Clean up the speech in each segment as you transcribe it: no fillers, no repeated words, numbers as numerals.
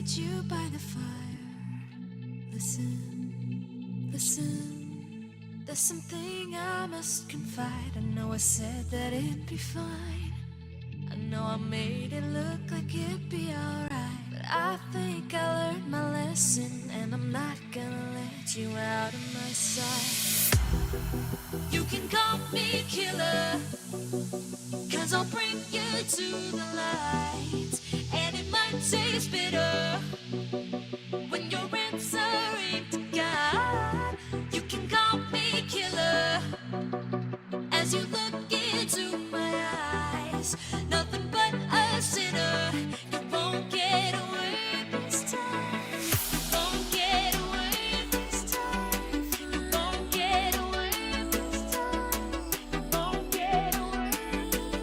meet you by the fire. Listen, listen. There's something I must confide. I know I said that it'd be fine. I know I made it look like it'd be alright, but I think I learned my lesson, and I'm not gonna let you out of my sight. You can call me killer, 'cause I'll bring you to the light. And it might taste bitter when you're answering to God. You can call me killer as you look into my eyes. Nothing but a sinner. You won't get away this time. You won't get away this time. You won't get away this time. You won't get away this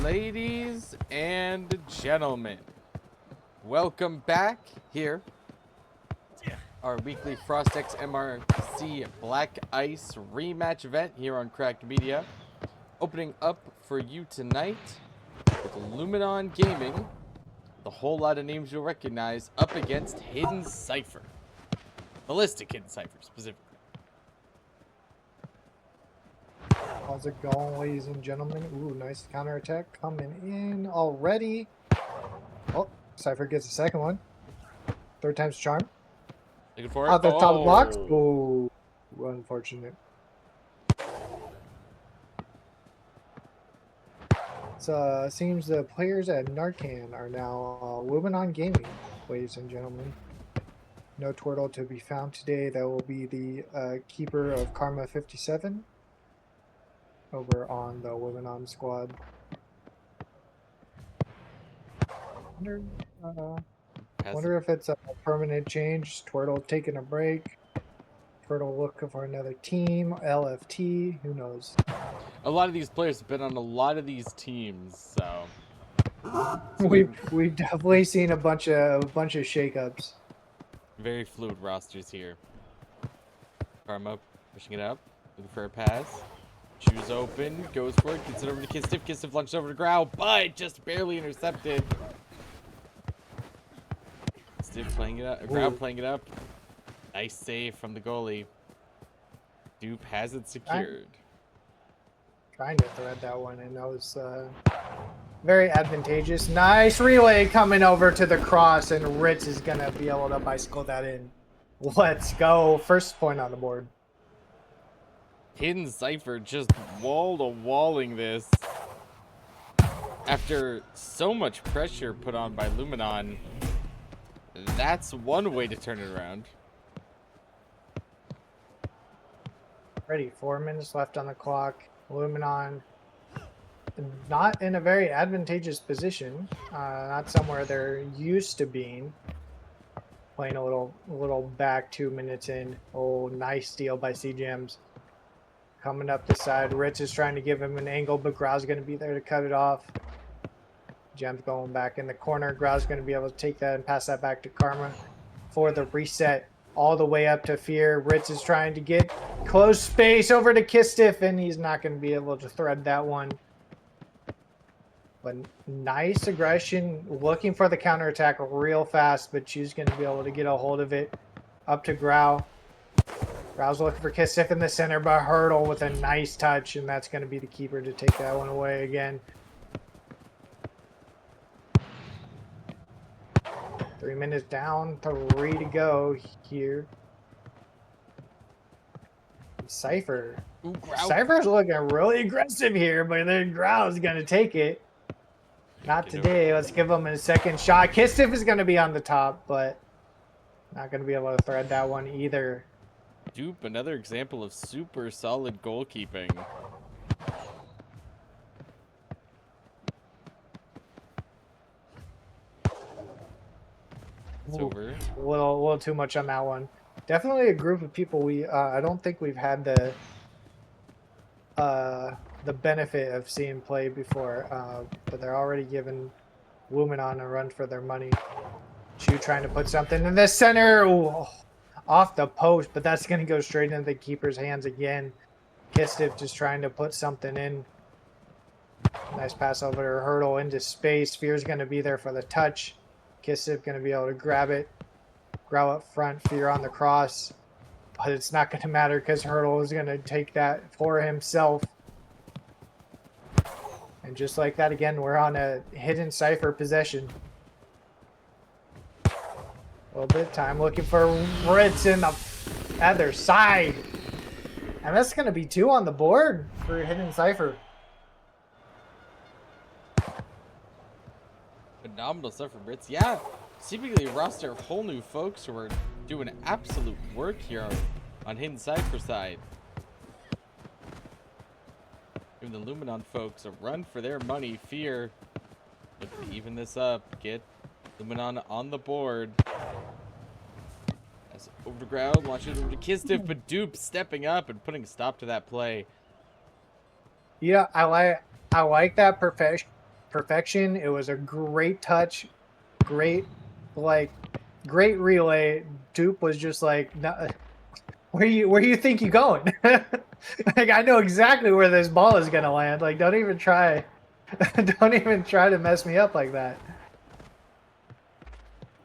Ladies and gentlemen, welcome back here. Our weekly Frostex MRC Black Ice rematch event here on Cracked Media. Opening up for you tonight with Luminon Gaming, the whole lot of names you'll recognize, up against Hidden Cypher. Ballistic Hidden Cypher, specifically. How's it going, ladies and gentlemen? Ooh, nice counterattack coming in already. Oh, Cypher gets a second one. Third time's charm. Looking for it. Out the top of the box. Oh, unfortunate. So, seems the players at Narcan are now Luminon Gaming, ladies and gentlemen. No Turtle to be found today. That will be the keeper of Karma 57 over on the Luminon squad. Pass it. Wonder if it's a permanent change. Twirtle taking a break. Twirtle looking for another team. LFT. Who knows? A lot of these players have been on a lot of these teams, so We've definitely seen a bunch of shakeups. very fluid rosters here. Karma pushing it up, looking for a pass. Choose open, goes for it, gets it over to Kistiff. Kistiff launches over to Growl, but just barely intercepted. Stiff playing it up, Growl playing it up. Nice save from the goalie. Dupe has it secured. Trying to thread that one, and that was very advantageous. Nice relay coming over to the cross, and Ritz is going to be able to bicycle that in. Let's go. First point on the board. Hidden Cypher just wall-to-walling this. After so much pressure put on by Luminon, that's one way to turn it around. Ready, 4 minutes left on the clock. Luminon not in a very advantageous position. Not somewhere they're used to being. Playing a little back 2 minutes in. Oh, nice steal by C-Gems. Coming up the side. Ritz is trying to give him an angle, but Grau's going to be there to cut it off. Gems going back in the corner. Grau's going to be able to take that and pass that back to Karma for the reset. All the way up to Fear. Ritz is trying to get close space over to Kistiff, and he's not going to be able to thread that one. But nice aggression, looking for the counterattack real fast, but she's going to be able to get a hold of it. Up to Grau. Grau's looking for Kistiff in the center, but Hurdle with a nice touch, and that's going to be the keeper to take that one away again. 3 minutes down, 3 to go here. Cypher. Ooh, Grau. Cypher's looking really aggressive here, but then Grau's going to take it. Not today. Let's give him a second shot. Kistiff is going to be on the top, but not going to be able to thread that one either. Dupe, another example of super solid goalkeeping. It's over. A little too much on that one. Definitely a group of people I don't think we've had the benefit of seeing play before, but they're already giving Luminon a run for their money. Chu trying to put something in the center. Ooh, off the post, but that's going to go straight into the keeper's hands again. Kistiff just trying to put something in. Nice pass over to Hurdle into space. Fear's going to be there for the touch. Kistiff going to be able to grab it. Grau up front. Fear on the cross. But it's not going to matter because Hurdle is going to take that for himself. And just like that again, we're on a hidden Cypher possession. A little bit of time looking for Ritz in the other side. And that's going to be 2 on the board for hidden Cypher. Phenomenal stuff from Ritz. Yeah, seemingly a roster of whole new folks who are doing absolute work here on Hidden Cypher side. Giving the Luminon folks a run for their money. Fear, look to even this up. Get Luminon on the board. As over to ground, launches over to Kistiff, but Dupe stepping up and putting a stop to that play. Yeah, I like that perfection. It was a great touch, great relay. Dupe was just like, no, where you think you going? Like, I know exactly where this ball is gonna land. Like, don't even try to mess me up like that.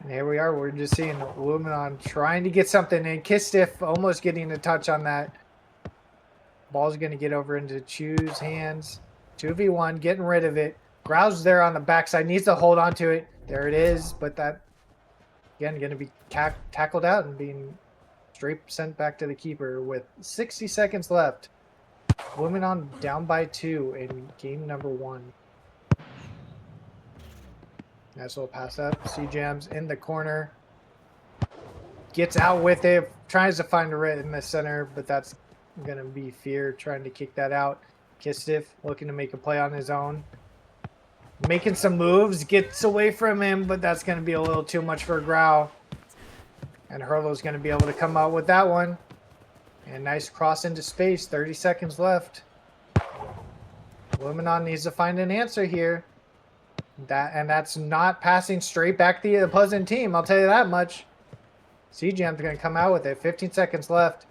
And here we are. We're just seeing Luminon trying to get something in. Kistiff almost getting a touch on that. Ball's going to get over into Chu's hands. 2v1, getting rid of it. Grau's there on the backside. Needs to hold on to it. There it is. But that, again, going to be tackled out and being straight sent back to the keeper with 60 seconds left. Luminon down by 2 in game number 1. Nice little pass up. C-Jams in the corner. Gets out with it. Tries to find a Rit in the center, but that's going to be Fear trying to kick that out. Kistiff looking to make a play on his own. Making some moves, gets away from him, but that's going to be a little too much for Grau. And Hurlo's going to be able to come out with that one. And nice cross into space, 30 seconds left. Luminon needs to find an answer here. That's not passing straight back to the opposing team, I'll tell you that much. CGM's going to come out with it, 15 seconds left.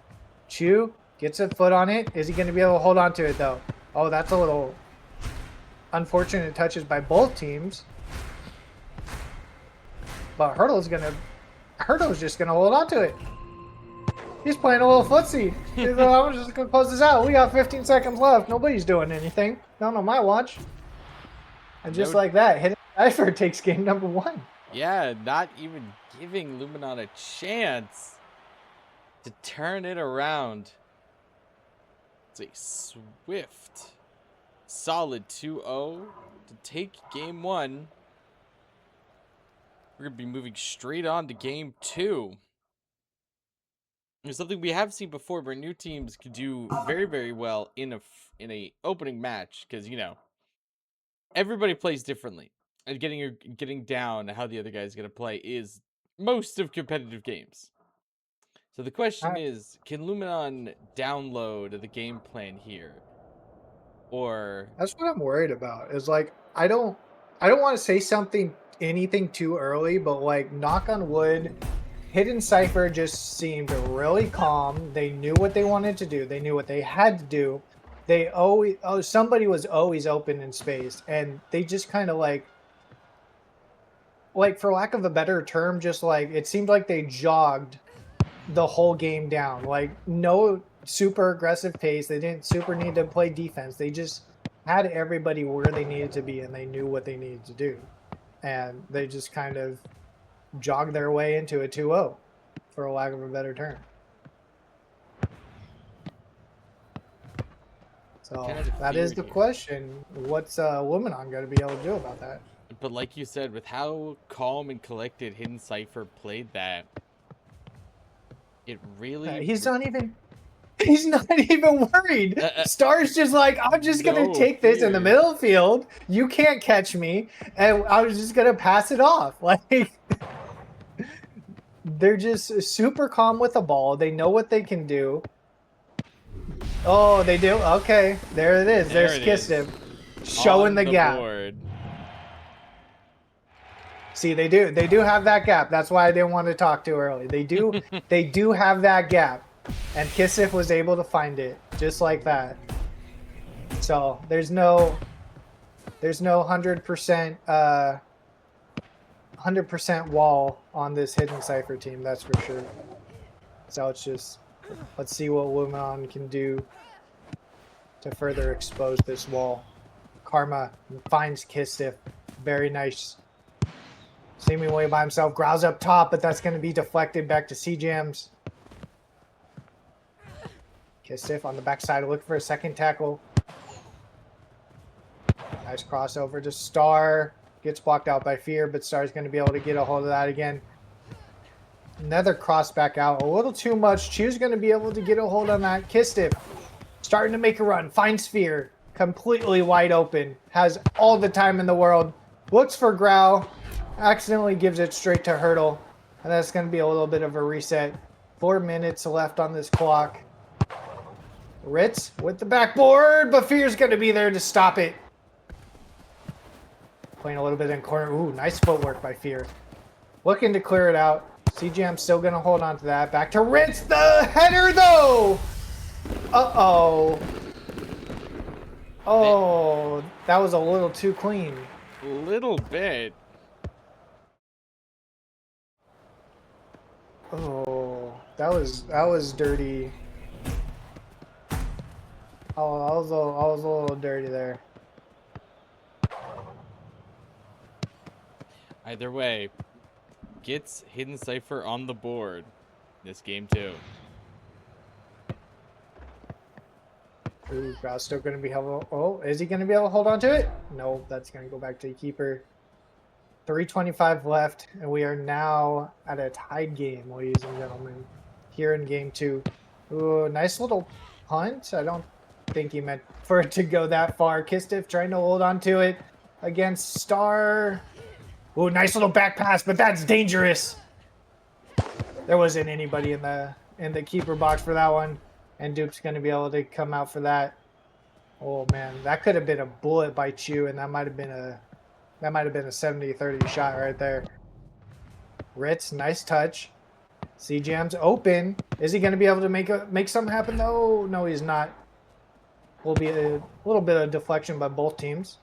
Chu gets a foot on it. Is he going to be able to hold on to it, though? Oh, that's a little unfortunate touches by both teams. But Hurdle's just going to hold on to it. He's playing a little footsie. I'm just going to close this out. We got 15 seconds left. Nobody's doing anything. Not on my watch. And just like that, Hidden Cypher takes game number 1. Yeah, not even giving Luminon a chance to turn it around. It's a swift, solid 2-0 to take game 1. We're going to be moving straight on to game 2. It's something we have seen before where new teams can do very, very well in a opening match because, you know, everybody plays differently. And getting down how the other guy is going to play is most of competitive games. So the question is, can Luminon download the game plan here? Or that's what I'm worried about. Is like I don't want to say anything too early, but like knock on wood, Hidden Cypher just seemed really calm. They knew what they wanted to do. They knew what they had to do. They always somebody was always open in space, and they just kind of like for lack of a better term, just like it seemed like they jogged the whole game down. Like no super aggressive pace. They didn't super need to play defense. They just had everybody where they needed to be, and they knew what they needed to do. And they just kind of jogged their way into a 2-0, for a lack of a better term. So that is the question. What's Luminon going to be able to do about that? But like you said, with how calm and collected Hidden Cypher played that, it really... He's not even worried. Star's just like, I'm just going to take this in the middle of the field. You can't catch me. And I was just going to pass it off. Like, they're just super calm with the ball. They know what they can do. Oh, they do? Okay. There it is. There's Kistiv showing the gap. Board. See, they do have that gap. That's why I didn't want to talk too early. They do have that gap. And Kisif was able to find it just like that. So there's no 100% wall on this Hidden Cypher team, that's for sure. So it's just, let's see what Luminon can do to further expose this wall. Karma finds Kisif. Very nice. Seemingly by himself. Growls up top, but that's going to be deflected back to C-Jams. Kisif on the backside, looking for a second tackle. Nice crossover to Star. Gets blocked out by Fear, but Star's going to be able to get a hold of that again. Another cross back out. A little too much. Chu's going to be able to get a hold on that. Kistif starting to make a run. Finds Fear. Completely wide open. Has all the time in the world. Looks for Growl. Accidentally gives it straight to Hurdle. And that's going to be a little bit of a reset. 4 minutes left on this clock. Ritz with the backboard, but Fear's going to be there to stop it. Playing a little bit in corner. Ooh, nice footwork by Fear. Looking to clear it out. CGM's still going to hold on to that. Back to Ritz. The header, though. Uh-oh. Oh, that was a little too clean. A little bit. Oh, that was dirty. Oh, I was a little dirty there. Either way, gets Hidden Cypher on the board this game too. Ooh, Grow's still going to be able. Oh, is he going to be able to hold on to it? No, that's going to go back to the keeper. 3:25 left, and we are now at a tied game, ladies and gentlemen, here in game 2. Ooh, nice little punt. I don't think he meant for it to go that far. Kistif trying to hold on to it. against Star. Ooh, nice little back pass, but that's dangerous. There wasn't anybody in the keeper box for that one, and Dupe's going to be able to come out for that. Oh man, that could have been a bullet by Chu, and that might have been a 70-30 shot right there. Ritz, nice touch. C-Jam's open. Is he going to be able to make something happen though? No, he's not. Will be a little bit of deflection by both teams.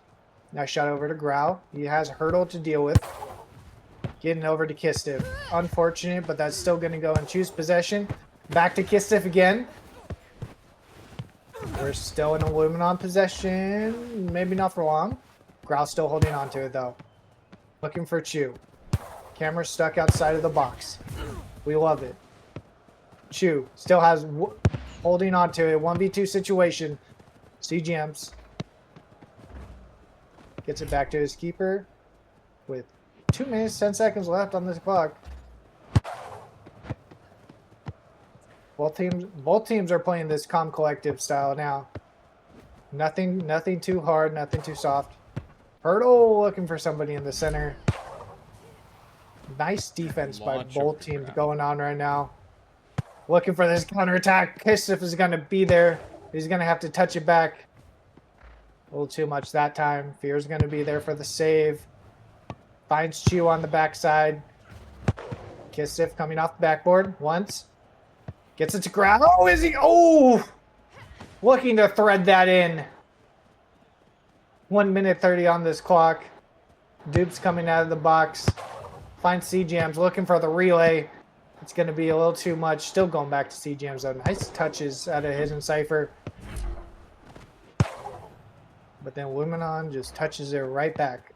Nice shot over to Grau. He has Hurdle to deal with. Getting over to Kistif. Unfortunate, but that's still going to go and choose possession. Back to Kistif again. We're still in a Luminon possession. Maybe not for long. Grau still holding on to it though. Looking for Chu. Camera stuck outside of the box. We love it. Chu still has holding on to it. 1v2 situation. C-Jams. Gets it back to his keeper with 2 minutes, 10 seconds left on this clock. Both teams are playing this calm collective style now. Nothing too hard, nothing too soft. Hurdle looking for somebody in the center. Nice defense by both teams going on right now. Looking for this counterattack. Kistif is going to be there. He's going to have to touch it back. A little too much that time. Fear's going to be there for the save. Finds Chu on the backside. Kistif coming off the backboard once. Gets it to Grau. Oh, is he? Oh! Looking to thread that in. 1 minute 30 on this clock. Dupe's coming out of the box. Finds C-Jams looking for the relay. It's going to be a little too much. Still going back to C-Jams though. Nice touches out of Hidden Cypher. But then Luminon just touches it right back.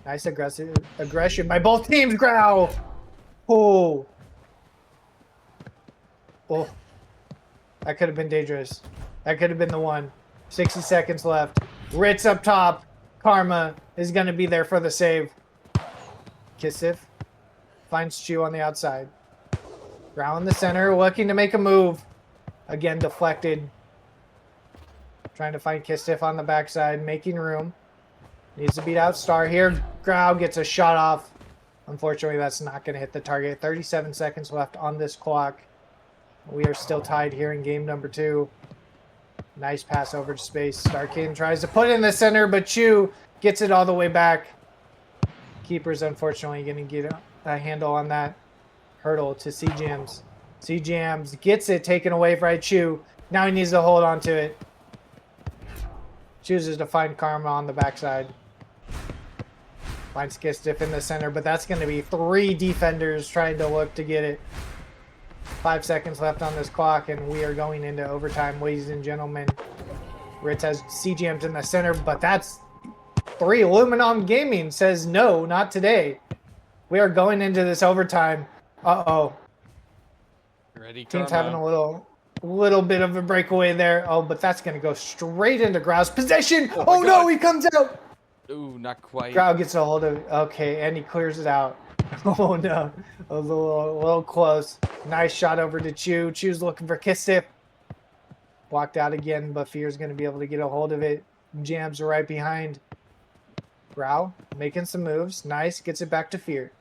Nice aggression by both teams. Grau. Oh. Oh. That could have been dangerous. That could have been the one. 60 seconds left. Ritz up top. Karma is going to be there for the save. Kisif finds Chu on the outside. Grau in the center, looking to make a move. Again, deflected. Trying to find Kisif on the backside, making room. Needs to beat out Star here. Grau gets a shot off. Unfortunately, that's not going to hit the target. 37 seconds left on this clock. We are still tied here in game number 2. Nice pass over to space. Starcane tries to put it in the center, but Chu gets it all the way back. Keeper's unfortunately going to get a handle on that. Hurdle to C-Jams. C-Jams gets it taken away by Chu. Now he needs to hold on to it. Chooses to find Karma on the backside. Finds Kistif in the center, but that's going to be 3 defenders trying to look to get it. 5 seconds left on this clock, and we are going into overtime, ladies and gentlemen. Ritz has C-Jams in the center, but that's 3. Luminon Gaming says no, not today. We are going into this overtime. Uh-oh. Ready, Team's Karma. having a little bit of a breakaway there. Oh, but that's going to go straight into Grau's possession. Oh no, he comes out. Ooh, not quite. Grau gets a hold of it. Okay, and he clears it out. Oh no, a little close. Nice shot over to Chu. Chu's looking for Kistif. Blocked out again, but Fear's going to be able to get a hold of it. Jams right behind. Grau making some moves. Nice, gets it back to Fear.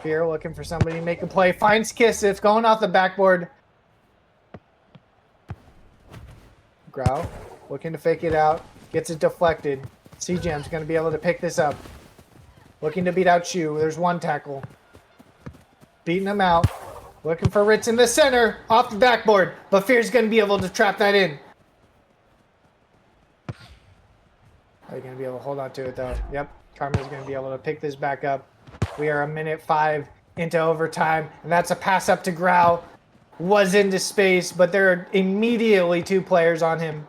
Fear looking for somebody to make a play. Finds Kistif, going off the backboard. Grau looking to fake it out. Gets it deflected. C-Jam's going to be able to pick this up. Looking to beat out Chu. There's one tackle. Beating him out. Looking for Ritz in the center. Off the backboard. But Fear's going to be able to trap that in. Are you going to be able to hold on to it though? Yep. Karma's going to be able to pick this back up. We are 1:05 into overtime. And that's a pass up to Grau. Was into space, but there are immediately 2 players on him.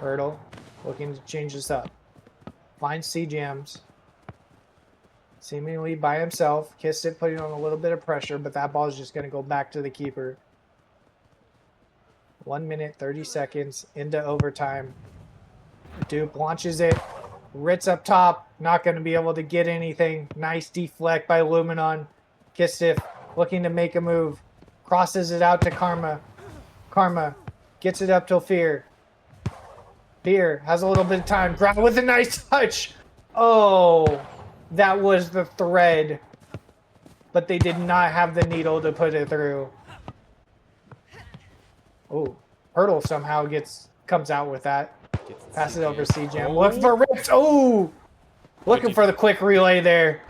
Hurdle looking to change this up. Finds C-Jams. Seemingly by himself. Kistif putting on a little bit of pressure, but that ball is just going to go back to the keeper. 1 minute, 30 seconds into overtime. Dupe launches it. Ritz up top. Not going to be able to get anything. Nice deflect by Luminon. Kistif looking to make a move. Crosses it out to Karma. Karma gets it up to Fear. Fear has a little bit of time. Grab with a nice touch. Oh, that was the thread. But they did not have the needle to put it through. Oh, Hurdle somehow comes out with that. Pass it over C-Jam. Look for Rips. Oh, looking for the quick relay there.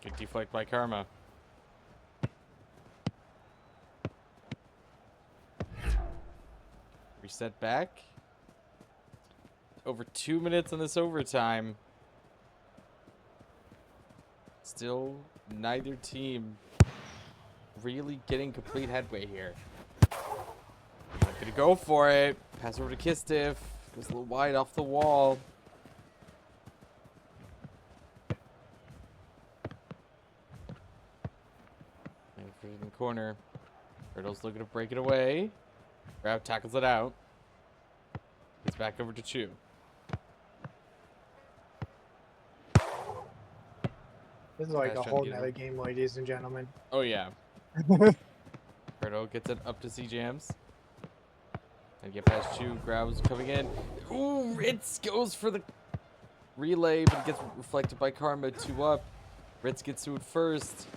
Good deflect by Karma. Reset back. Over 2 minutes on this overtime. Still, neither team really getting complete headway here. Not gonna go for it. Pass over to Kistiff. Goes a little wide off the wall. And in the corner. Hurdle's looking to break it away. Grab tackles it out. It's back over to Chu. This is like a whole nother game, ladies and gentlemen. Oh, yeah. Hurdle gets it up to C-Jams. And get past Chu. Grabs coming in. Ooh, Ritz goes for the relay, but it gets reflected by Karma. 2 up. Ritz gets to it first.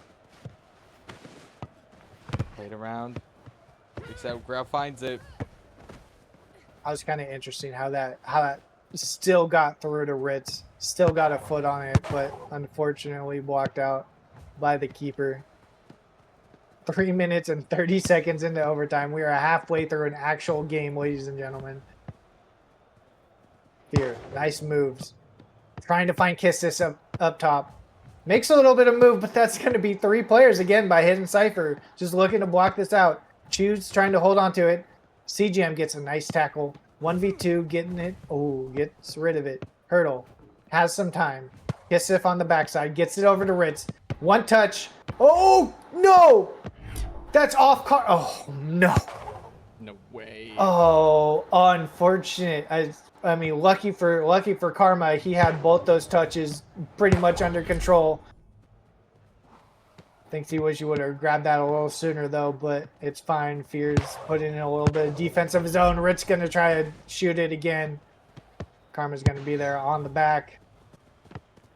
Played around. Picks out. Grau finds it. That was kind of interesting how that still got through to Ritz. Still got a foot on it, but unfortunately blocked out by the keeper. 3 minutes and 30 seconds into overtime. We are halfway through an actual game, ladies and gentlemen. Here, nice moves. Trying to find Kistis up top. Makes a little bit of move, but that's going to be 3 players again by Hidden Cypher. Just looking to block this out. Choose trying to hold on to it. CGM gets a nice tackle. 1v2, getting it. Oh, gets rid of it. Hurdle has some time. Kisif on the backside. Gets it over to Ritz. 1 touch. Oh, no! That's off car. Oh, no. No way. Oh, unfortunate. I mean, lucky for Karma, he had both those touches pretty much under control. Thinks he wish he would have grabbed that a little sooner, though, but it's fine. Fear's putting in a little bit of defense of his own. Ritz going to try to shoot it again. Karma's going to be there on the back.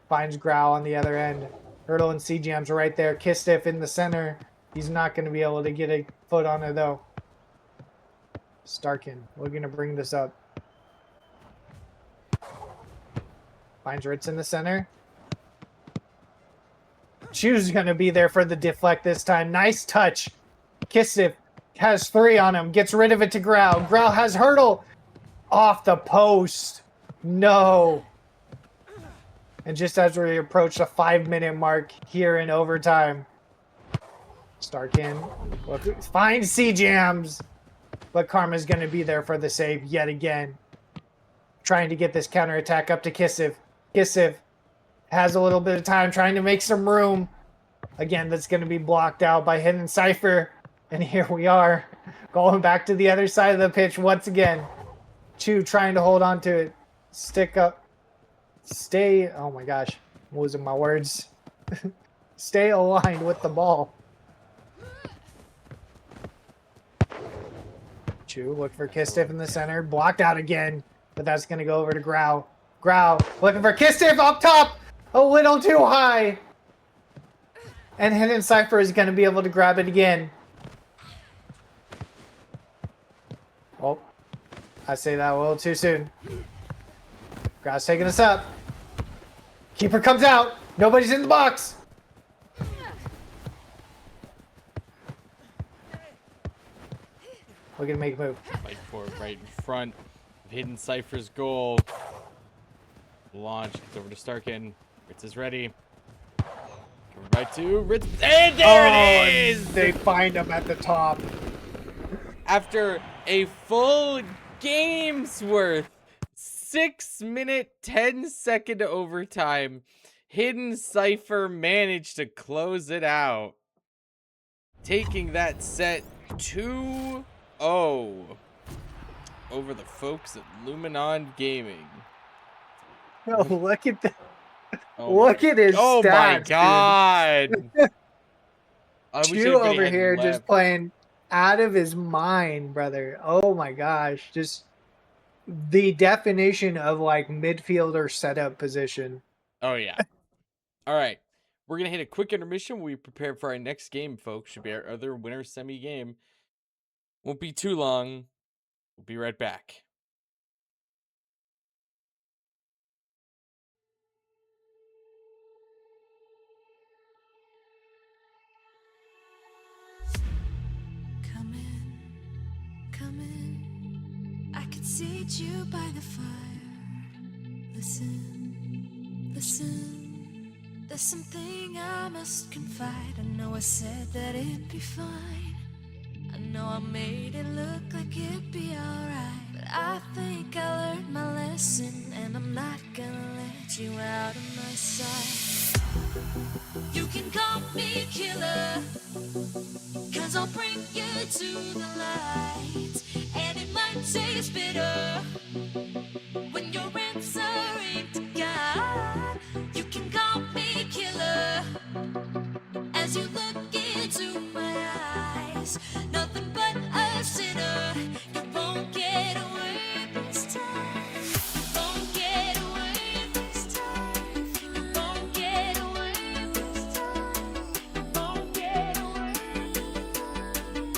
Finds Growl on the other end. Hurdle and C-Jam's right there. Kistiff in the center. He's not going to be able to get a foot on it, though. Starkin, we're going to bring this up. Finds Ritz in the center. Chu's going to be there for the deflect this time. Nice touch. Kistiff has 3 on him. Gets rid of it to Growl. Growl has Hurdle. Off the post. No. And just as we approach the 5-minute mark here in overtime, Starkin finds C-Jams, but Karma's going to be there for the save yet again. Trying to get this counterattack up to Kissiv. Kissiv has a little bit of time trying to make some room. Again, that's going to be blocked out by Hidden Cypher. And here we are, going back to the other side of the pitch once again. Chu trying to hold on to it. Stick up. Stay, oh my gosh, I'm losing my words. Stay aligned with the ball. Chu, look for Kistiff in the center. Blocked out again, but that's going to go over to Grau. Grau, looking for Kistiff up top. A little too high. And Hidden Cypher is going to be able to grab it again. Oh, I say that a little too soon. Grau's taking us up. Keeper comes out. Nobody's in the box. We're going to make a move. Fight for it right in front of Hidden Cypher's goal. Launch. It's over to Starkin. Ritz is ready. Coming right to Ritz. And there it is! They find him at the top. After a full game's worth, 6-minute, 10-second overtime, Hidden Cypher managed to close it out, taking that set 2-0 over the folks at Luminon Gaming. Oh, look at that. Look at his stats. Oh my god. Chu over here just playing out of his mind, brother. Oh my gosh. Just the definition of like midfielder setup position. Oh, yeah. All right. We're going to hit a quick intermission when we prepare for our next game, folks. Should be our other winner semi game. Won't be too long. We'll be right back. Come in, come in. I can seat you by the fire. Listen, listen. There's something I must confide. I know I said that it'd be fine. I know I made it look like it'd be alright. But I think I learned my lesson, and I'm not gonna let you out of my sight. You can call me killer, 'cause I'll bring you to the light. And it might taste bitter when you're answering to God. You can call me killer as you look into my eyes. Nothing but a sinner. You won't get away this time. You won't get away this time. You won't get away this time. You won't get away this time.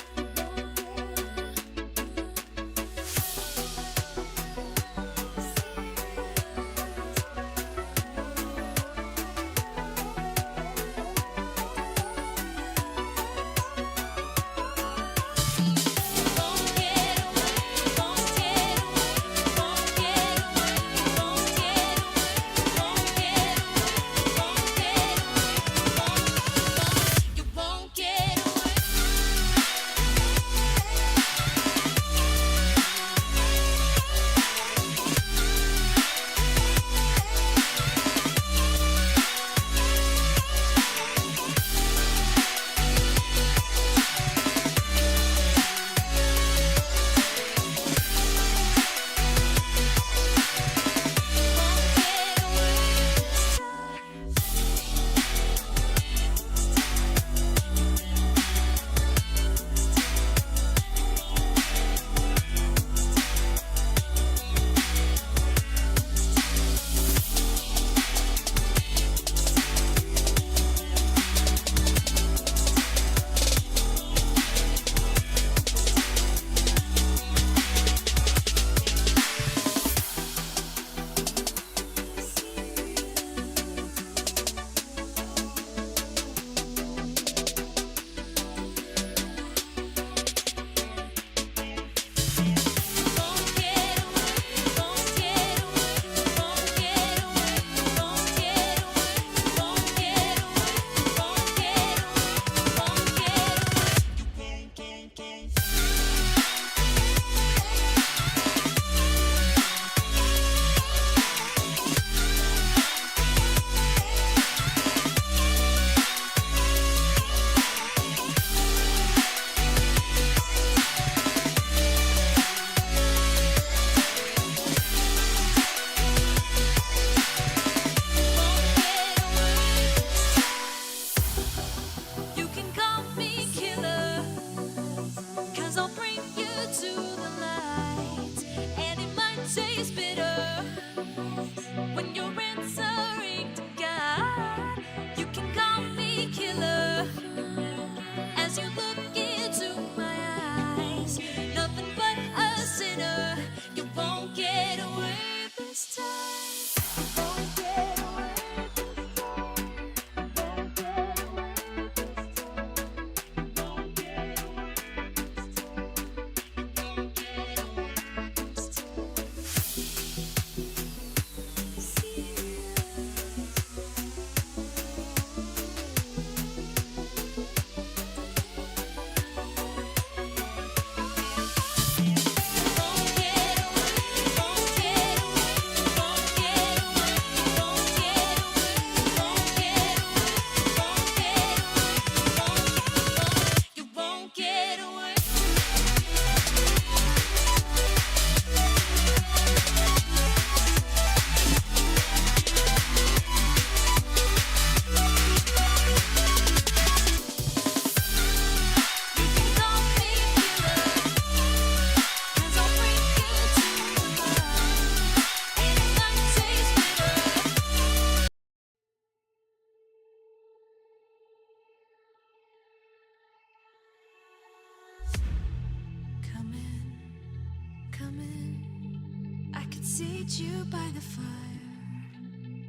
seat you by the fire.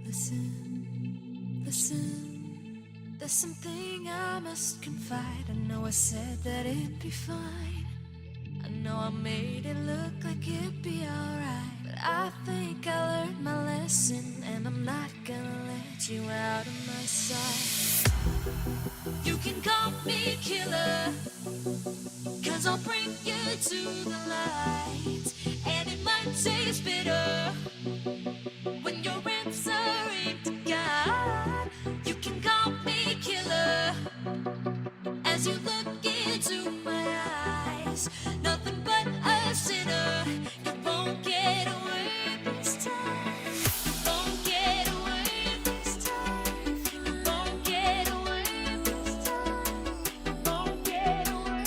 Listen, listen. There's something I must confide. I know I said that it'd be fine. I know I made it look like it'd be alright. But I think I learned my lesson, and I'm not gonna let you out of my sight. You can call me killer, 'cause I'll bring you to the light. And it might taste bitter when you're answering to God. You can call me killer as you look into my eyes. Nothing but a sinner. You won't get away this time. You won't get away this time. You won't get away this time. You won't get away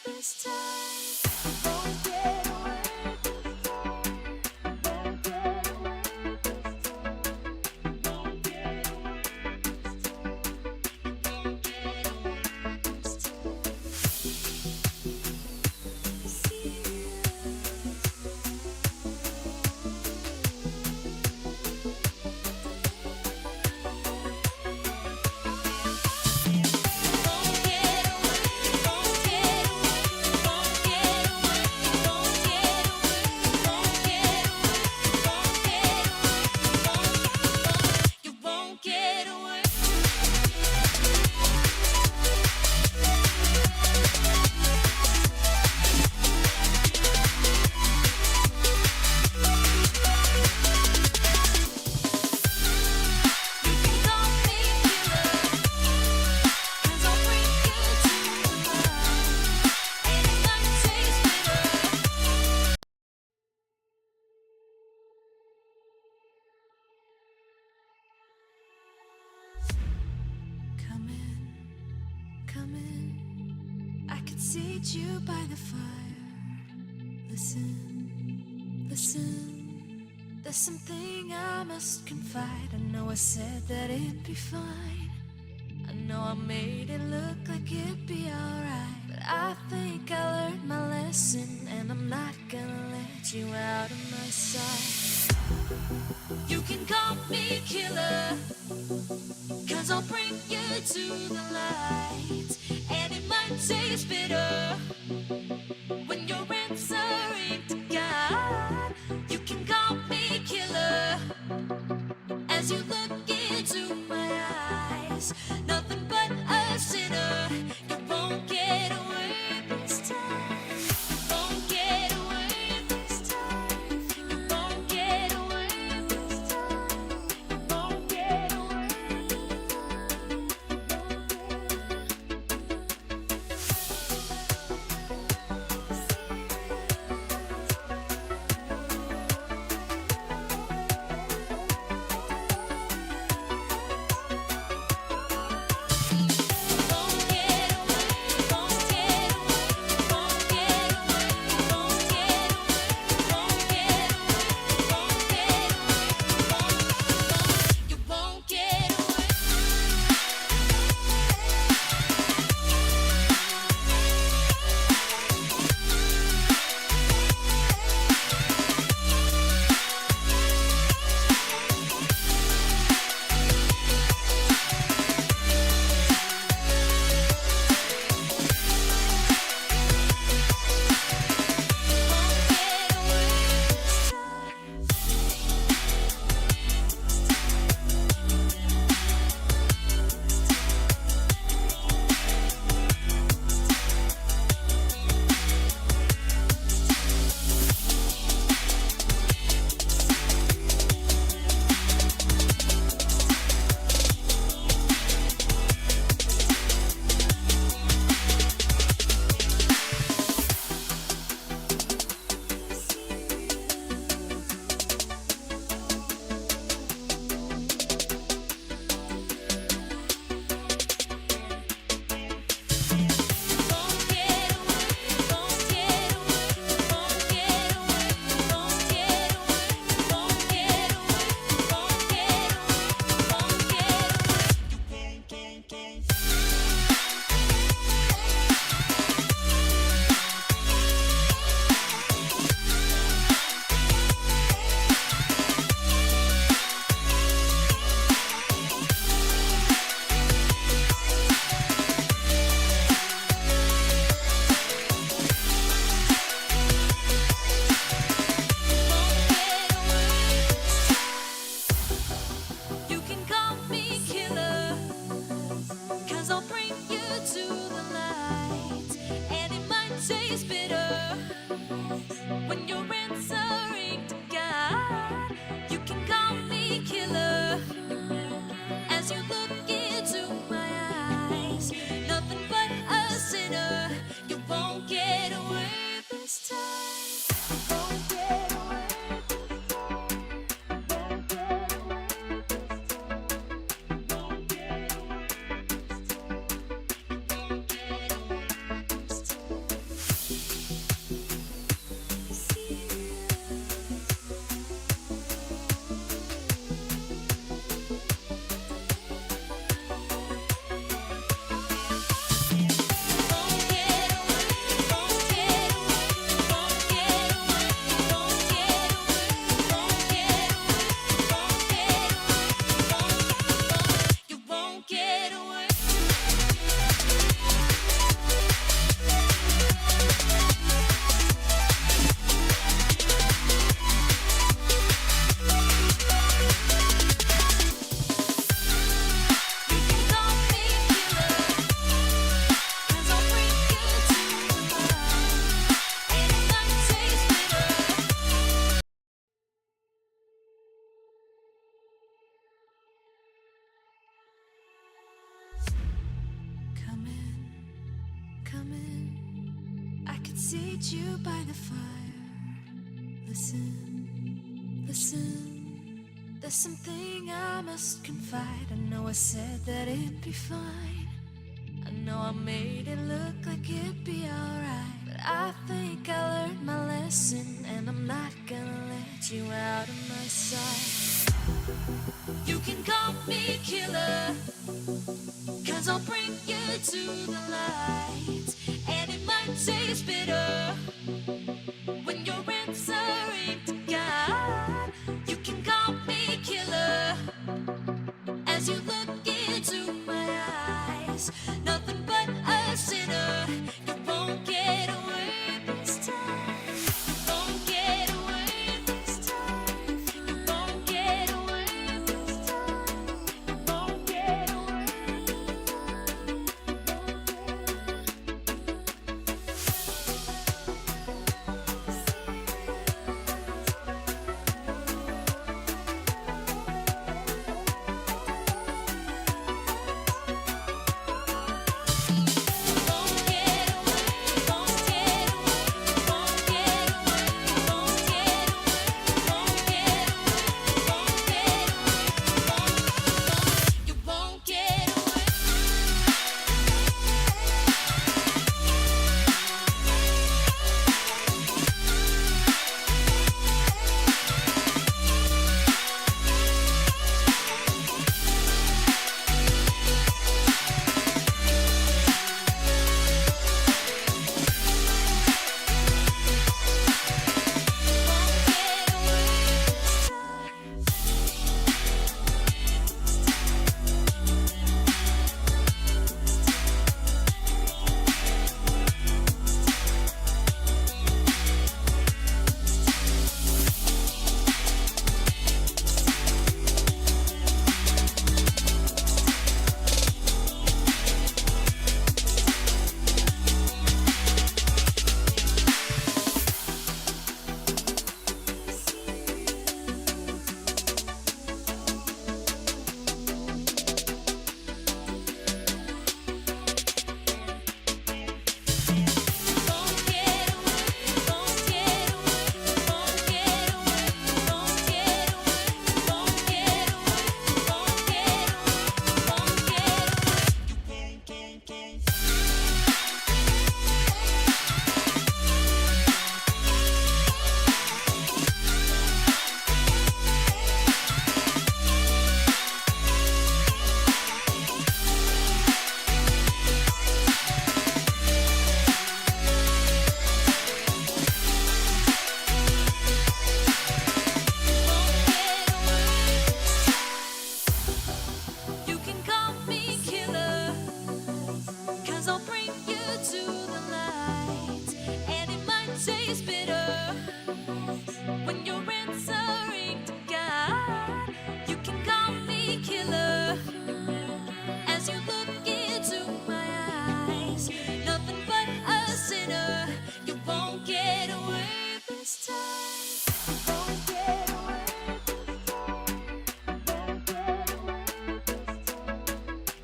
this time. seat you by the fire. Listen, listen. There's something I must confide. I know I said that it'd be fine. I know I made it look like it'd be alright, but I think I learned my lesson, and I'm not gonna let you out of my sight. You can call me killer, 'cause I'll bring you to the light, and it might taste bitter when you're answering to God. You can call me killer as you look into my eyes. Nothing but a sinner. You won't get away this time. You won't get away this time. You won't get away this time. You won't get away this Come in, I could seat you by the fire. Listen, listen, there's something I must confide. I know I said that it'd be fine. I know I made it look like it'd be alright, but I think I learned my lesson, and I'm not gonna let you out of my sight. You can call me killer, 'cause I'll bring you to the light. And it might taste bitter when you're answering to God. You can call me killer as you look into my eyes. Nothing but a sinner. You won't get away this time. You won't get away this time. You won't get away this time. You won't get away this time. You can call me killer, 'cause I'll bring you to the light. And it might taste bitter when you're answering to God. You can call me killer as you look into my eyes. Nothing but a sinner. You won't get away this time. You won't get away this time.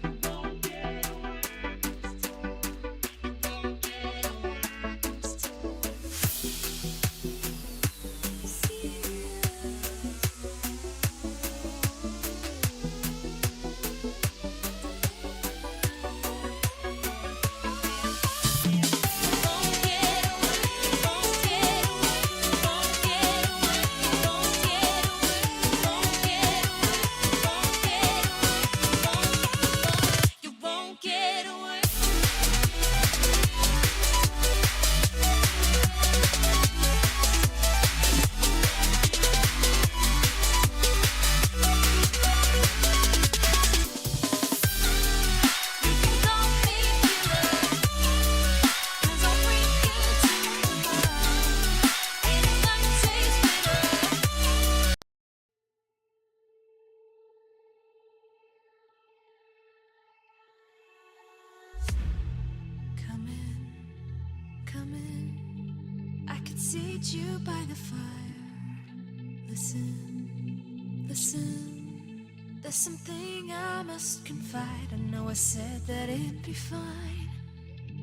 You won't get away this time. You won't get away this time. You won't get away this time. You won't get away. You can call me killer, 'cause I'll bring you to the light. And it might taste bitter. Come in, come in. I can seat you by the fire. Listen, listen. There's something I must confide. I know I said that it'd be fine.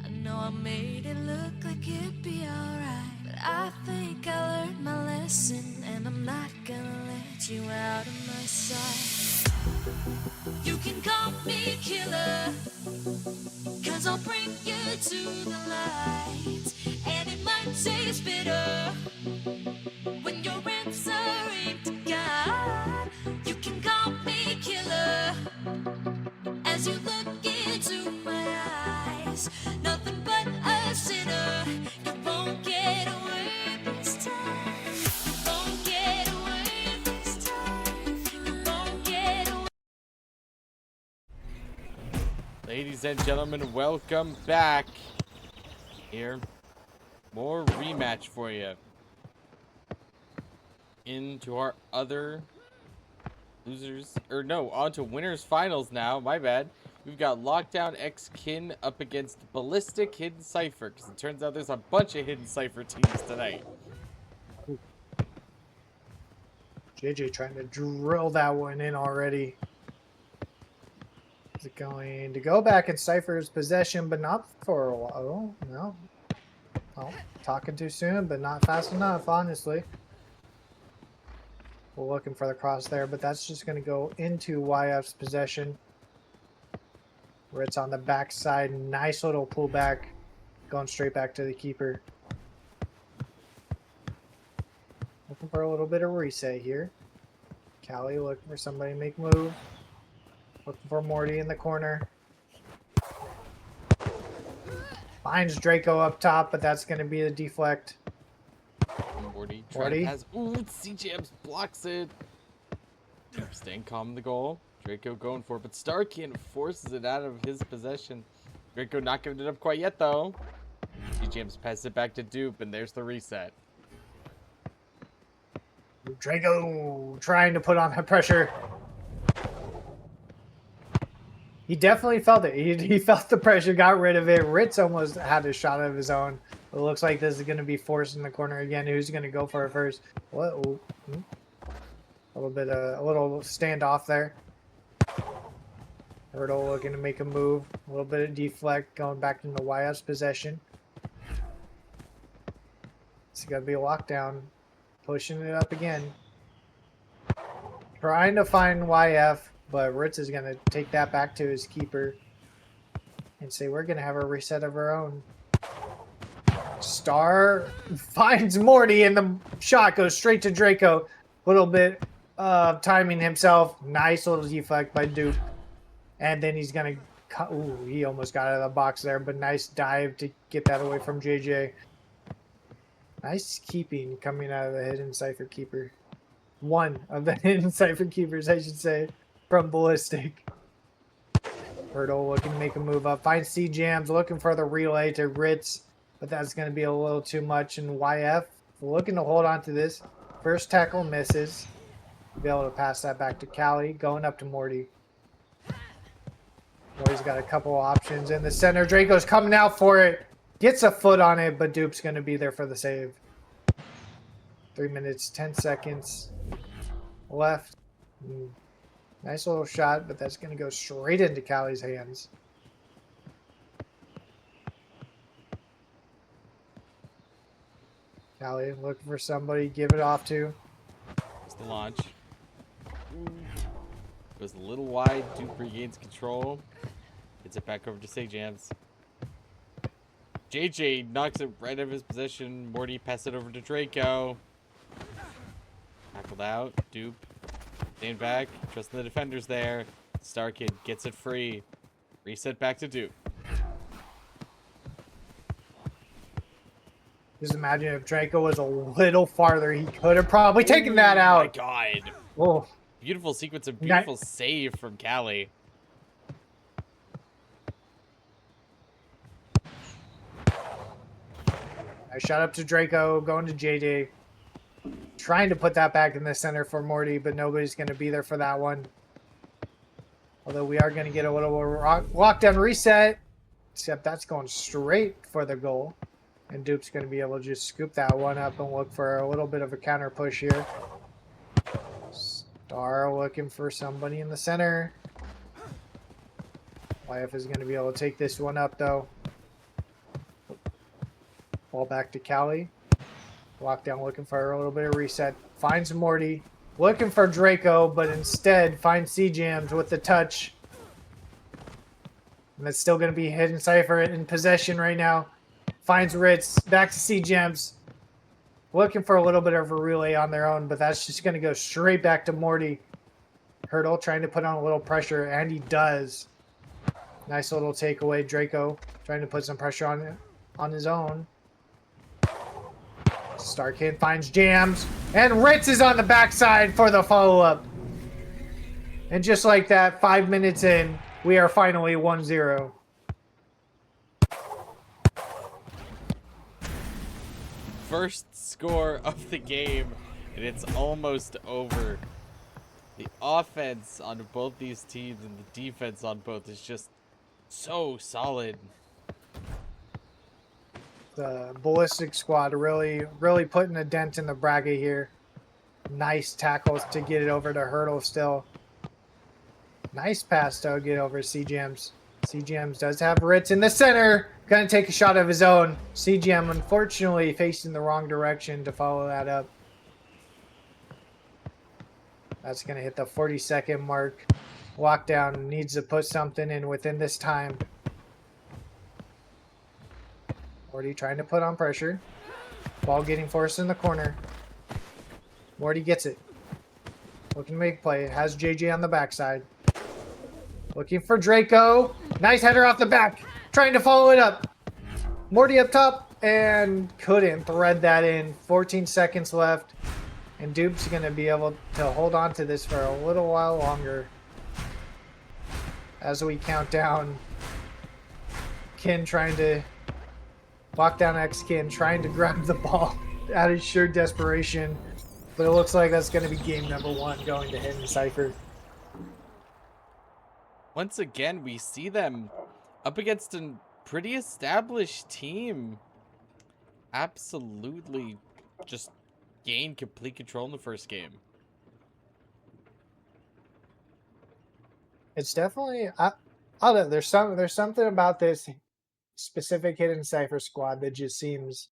I know I made it look like it'd be alright. But I think I learned my lesson, and I'm not gonna let you out of my sight. You can call me killer, 'cause I'll bring you to the light. And it might taste bitter when you're answering to God. You Ladies and gentlemen, welcome back. Here, more rematch for you. Into our other losers, or no, on to winners finals now. My bad. We've got Lockdown X Kin up against Ballistic Hidden Cypher, because it turns out there's a bunch of Hidden Cypher teams tonight. JJ trying to drill that one in already. Is it going to go back in Cypher's possession, but not for a while? Oh, no. Oh, talking too soon, but not fast enough, honestly. We're looking for the cross there, but that's just going to go into YF's possession. Ritz on the backside. Nice little pullback. Going straight back to the keeper. Looking for a little bit of reset here. Callie looking for somebody to make move. Looking for Morty in the corner. Finds Draco up top, but that's going to be a deflect. Morty trying to pass. Ooh, CJMs blocks it. Staying calm in the goal. Draco going for it, but Starkin forces it out of his possession. Draco not giving it up quite yet, though. CJMs pass it back to Dupe, and there's the reset. Draco trying to put on that pressure. He definitely felt it. He felt the pressure, got rid of it. Ritz almost had a shot of his own. It looks like this is going to be forced in the corner again. Who's going to go for it first? What? Ooh. A little standoff there. Hurdle looking to make a move. A little bit of deflect going back into YF's possession. It's got to be a lockdown. Pushing it up again. Trying to find YF, but Ritz is going to take that back to his keeper and say, we're going to have a reset of our own. Star finds Morty, and the shot goes straight to Draco. Little bit of timing himself. Nice little deflect by Duke. And then he's going to cut. Ooh, he almost got out of the box there, but nice dive to get that away from JJ. Nice keeping coming out of the hidden Cypher keeper. One of the hidden Cypher keepers, I should say, from Ballistic. Hurdle looking to make a move up. Finds C-Jams, looking for the relay to Ritz, but that's going to be a little too much. And YF looking to hold on to this. First tackle misses. Be able to pass that back to Callie. Going up to Morty. Morty's got a couple options in the center. Draco's coming out for it. Gets a foot on it, but Dupe's going to be there for the save. 3 minutes, 10 seconds left. Nice little shot, but that's going to go straight into Callie's hands. Callie looking for somebody to give it off to. It's the launch. Goes a little wide. Dupe regains control. Gets it back over to C-Jams. JJ knocks it right out of his possession. Morty passes it over to Draco. Tackled out. Dupe. Staying back. Trusting the defenders there. Star Kid gets it free. Reset back to Dupe. Just imagine if Draco was a little farther, he could have probably taken that out. Oh my god. Oh. Beautiful sequence of beautiful save from Callie. I shot up to Draco, going to JJ. Trying to put that back in the center for Morty, but nobody's going to be there for that one. Although we are going to get a little lockdown reset. Except that's going straight for the goal. And Dupe's going to be able to just scoop that one up and look for a little bit of a counter push here. Star looking for somebody in the center. YF is going to be able to take this one up, though. Ball back to Callie. Lockdown looking for a little bit of reset. Finds Morty. Looking for Draco, but instead finds C-Jams with the touch. And that's still going to be Hidden Cypher in possession right now. Finds Ritz. Back to C-Jams. Looking for a little bit of a relay on their own, but that's just going to go straight back to Morty. Hurdle trying to put on a little pressure, and he does. Nice little takeaway. Draco trying to put some pressure on his own. Starkid finds Jams, and Ritz is on the backside for the follow-up. And just like that, 5 minutes in, We are finally 1-0. First score of the game, and it's almost over. The offense on both these teams and the defense on both is just so solid. The ballistic squad really putting a dent in the bracket here. Nice tackles to get it over to Hurdle still. Nice pass to get over CGMs. CGMs does have Ritz in the center. Gonna take a shot of his own. CGM unfortunately facing the wrong direction to follow that up. That's gonna hit the 40-second mark. Lockdown needs to put something in within this time. Morty trying to put on pressure. Ball getting forced in the corner. Morty gets it. Looking to make play. Has JJ on the backside. Looking for Draco. Nice header off the back. Trying to follow it up. Morty up top and couldn't thread that in. 14 seconds left. And Dupe's going to be able to hold on to this for a little while longer. As we count down. Kin trying to... Lockdown X Kin trying to grab the ball out of sheer desperation. But it looks like that's going to be game number 1 going to Hidden Cypher. Once again, we see them up against a pretty established team. Absolutely just gain complete control in the first game. It's definitely... I don't know, there's something about this specific Hidden Cypher squad that just seems...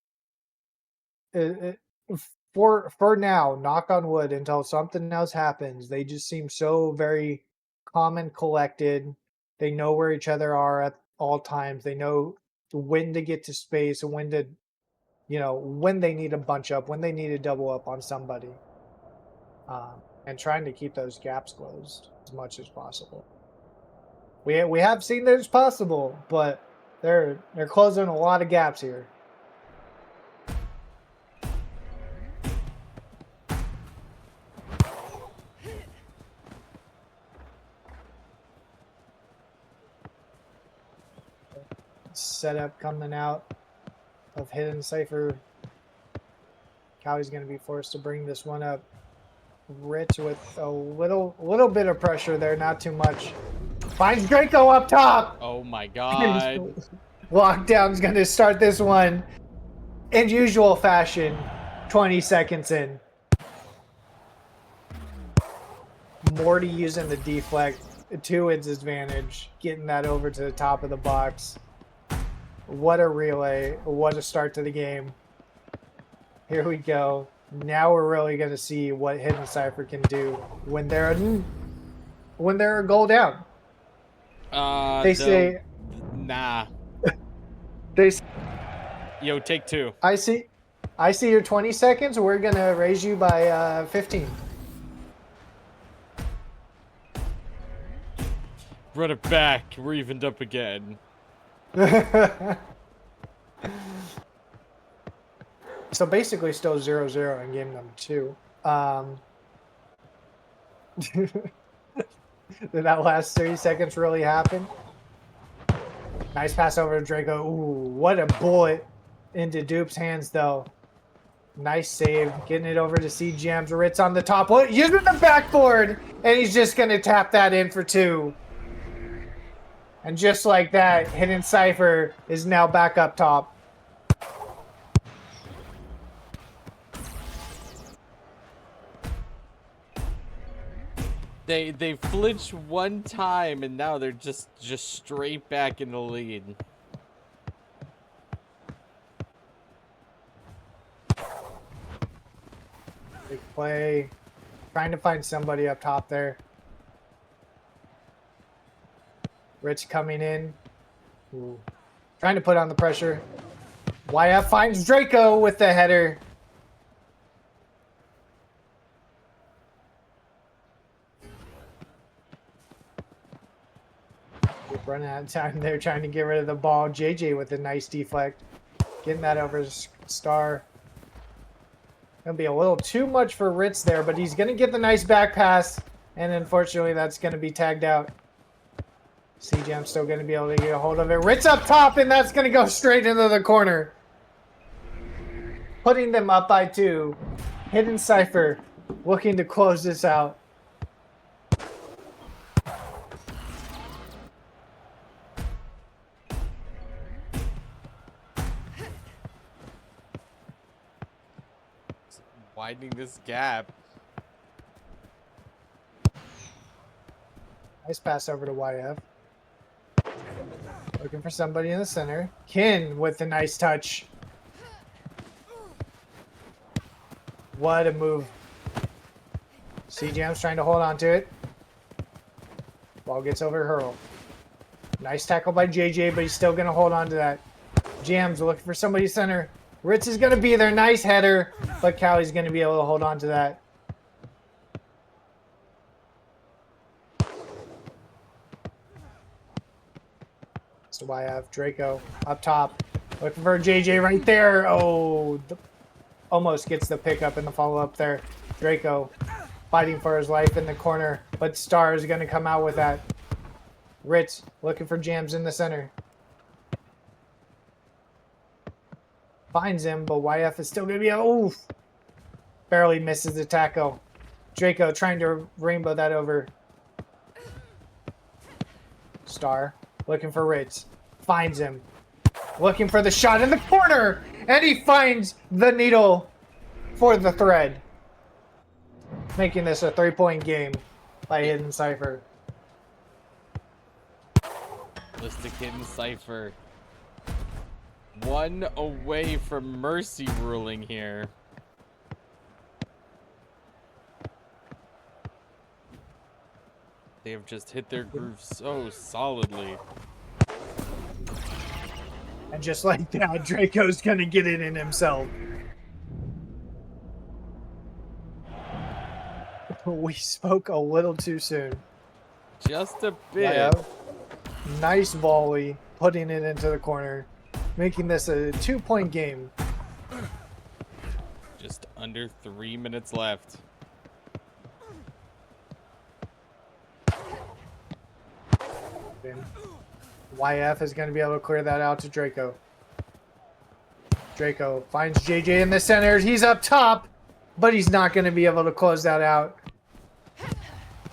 For now, knock on wood, until something else happens, they just seem so very calm and collected. They know where each other are at all times. They know when to get to space and when to, when they need to bunch up, when they need to double up on somebody. And trying to keep those gaps closed as much as possible. We have seen that it's possible, but they're closing a lot of gaps here. Setup coming out of Hidden Cypher. Cowie's going to be forced to bring this one up. Rich with a little bit of pressure there, not too much. Finds Draco up top. Oh my god. Lockdown's going to start this one in usual fashion. 20 seconds in. Morty using the deflect to its advantage, getting that over to the top of the box. What a relay. What a start to the game. Here we go. Now we're really going to see what Hidden Cypher can do when they're a goal down. They say... Nah. They... Yo, take 2. I see your 20 seconds. We're going to raise you by 15. Run it back. We're evened up again. So basically still 0-0 in game number 2. Did that last 30 seconds really happen? Nice pass over to Draco. Ooh, what a bullet into Dupe's hands though. Nice save. Getting it over to CGM's. Ritz on the top. Using the backboard! And he's just going to tap that in for 2. And just like that, Hidden Cypher is now back up top. They flinched one time and now they're just straight back in the lead. Big play. Trying to find somebody up top there. Rich coming in. Ooh. Trying to put on the pressure. YF finds Draco with the header. Keep running out of time there, trying to get rid of the ball. JJ with a nice deflect. Getting that over Star. Gonna be a little too much for Ritz there, but he's gonna get the nice back pass. And unfortunately, that's gonna be tagged out. CJam's still going to be able to get a hold of it. Ritz up top, and that's going to go straight into the corner. Putting them up by 2. Hidden Cypher looking to close this out. Widening this gap. Nice pass over to YF. Looking for somebody in the center. Kin with a nice touch. What a move. CJam's trying to hold on to it. Ball gets over to Hurl. Nice tackle by JJ, but he's still going to hold on to that. Jams looking for somebody center. Ritz is going to be there. Nice header, but Callie's going to be able to hold on to that. So I have Draco up top. Looking for JJ right there. Oh, almost gets the pickup and the follow-up there. Draco fighting for his life in the corner, but Star is going to come out with that. Ritz looking for Jams in the center. Finds him, but YF is still going to be... Oof! Barely misses the tackle. Draco trying to rainbow that over. Star looking for Ritz. Finds him. Looking for the shot in the corner! And he finds the needle for the thread. Making this a 3-point game by Hidden Cypher. Listic Hidden Cypher. 1 away from Mercy ruling here. They have just hit their groove so solidly. And just like that, Draco's gonna get it in himself. We spoke a little too soon. Just a bit. Yeah. Nice volley, putting it into the corner, making this a 2-point game. Just under 3 minutes left. YF is going to be able to clear that out to Draco. Draco finds JJ in the center. He's up top, but he's not going to be able to close that out.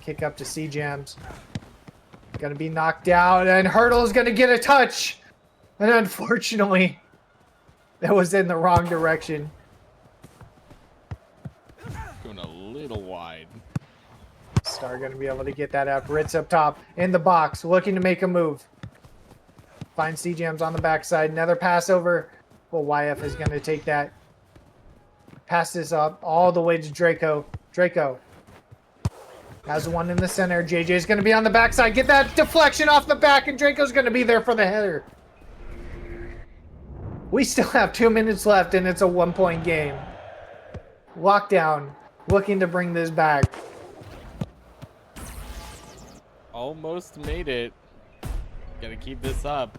Kick up to CJams. Going to be knocked out, and Hurdle is going to get a touch. And unfortunately, that was in the wrong direction. Going a little wide. Star going to be able to get that out. Ritz up top in the box, looking to make a move. Finds CJams on the backside. Another pass over. Well, YF is going to take that. Pass this up all the way to Draco. Draco has one in the center. JJ is going to be on the backside. Get that deflection off the back, and Draco's going to be there for the header. We still have 2 minutes left, and it's a 1-point game. Lockdown looking to bring this back. Almost made it. Gotta keep this up.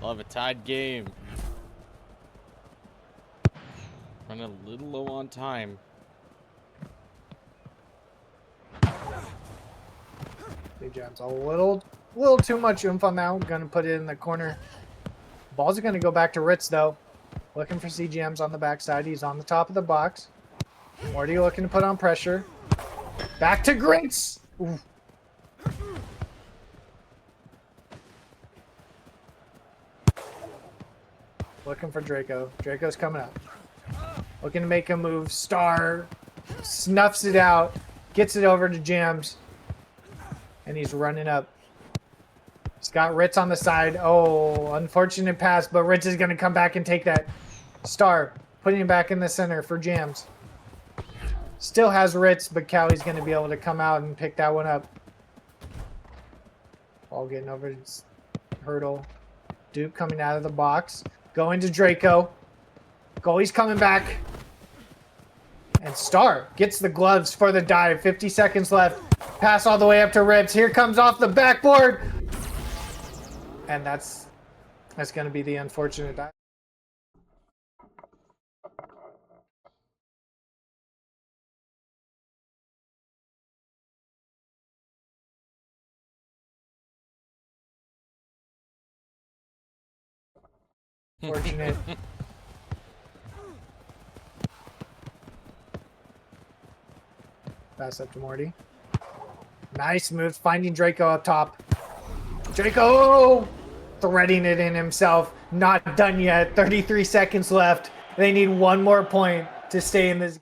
We'll have a tied game. Running a little low on time. CJams a little too much oomph on that one. Gonna put it in the corner. Balls are gonna go back to Ritz though. Looking for CJams on the backside. He's on the top of the box. Morty looking to put on pressure. Back to Grits. Ooh. Looking for Draco. Draco's coming up. Looking to make a move. Star snuffs it out. Gets it over to Jams. And he's running up. He's got Ritz on the side. Oh, unfortunate pass, but Ritz is going to come back and take that. Star putting it back in the center for Jams. Still has Ritz, but Callie's going to be able to come out and pick that one up. Ball getting over to Hurdle. Duke coming out of the box. Going to Draco. Goalie's coming back. And Star gets the gloves for the dive. 50 seconds left. Pass all the way up to Ribs. Here comes off the backboard. And that's going to be the unfortunate dive. Fortunate. Pass up to Morty. Nice moves, finding Draco up top. Draco threading it in himself. Not done yet. 33 seconds left. They need one more point to stay in this.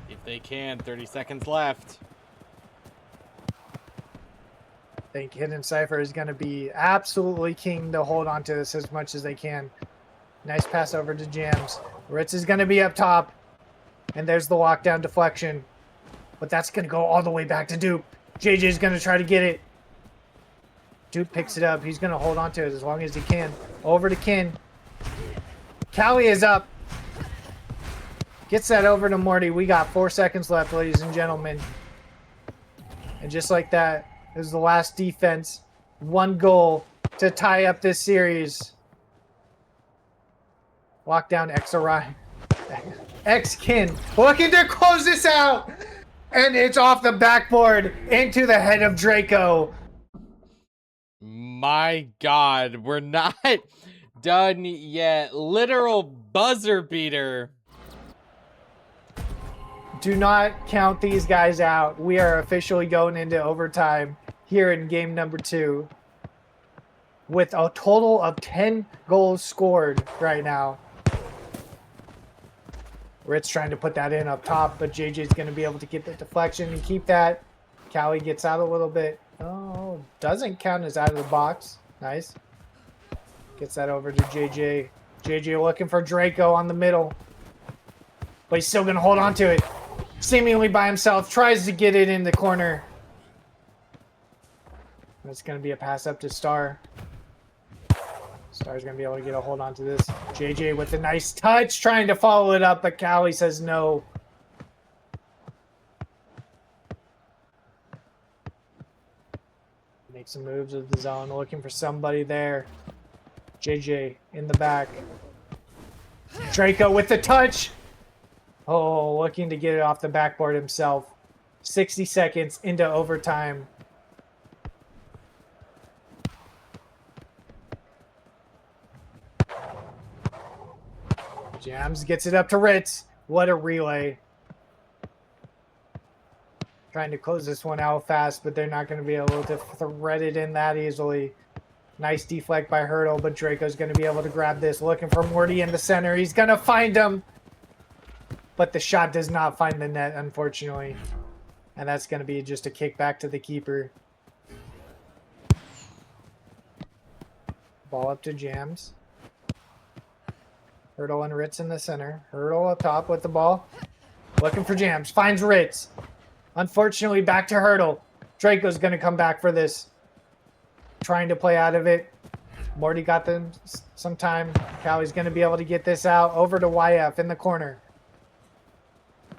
If they can, 30 seconds left. I think Hidden Cypher is going to be absolutely king to hold on to this as much as they can. Nice pass over to Jams. Ritz is going to be up top. And there's the lockdown deflection. But that's going to go all the way back to Dupe. JJ's going to try to get it. Dupe picks it up. He's going to hold on to it as long as he can. Over to Kin. Callie is up. Gets that over to Morty. We got 4 seconds left, ladies and gentlemen. And just like that, this is the last defense. One goal to tie up this series. Lockdown XRI. X-Kin looking to close this out. And it's off the backboard into the head of Draco. My God, we're not done yet. Literal buzzer beater. Do not count these guys out. We are officially going into overtime here in game number 2 with a total of 10 goals scored right now. Ritz trying to put that in up top, but JJ's going to be able to get the deflection and keep that. Callie gets out a little bit. Oh, doesn't count as out of the box. Nice. Gets that over to JJ. JJ looking for Draco on the middle. But he's still going to hold on to it. Seemingly by himself. Tries to get it in the corner. It's going to be a pass up to Star. Star's going to be able to get a hold on to this. JJ with a nice touch. Trying to follow it up, but Callie says no. Make some moves with the zone. Looking for somebody there. JJ in the back. Draco with the touch. Oh, looking to get it off the backboard himself. 60 seconds into overtime. Jams gets it up to Ritz. What a relay. Trying to close this one out fast, but they're not going to be able to thread it in that easily. Nice deflect by Hurdle, but Draco's going to be able to grab this. Looking for Morty in the center. He's going to find him. But the shot does not find the net, unfortunately. And that's going to be just a kick back to the keeper. Ball up to Jams. Hurdle and Ritz in the center. Hurdle up top with the ball. Looking for Jams. Finds Ritz. Unfortunately, back to Hurdle. Draco's going to come back for this. Trying to play out of it. Morty got them some time. Callie's going to be able to get this out. Over to YF in the corner.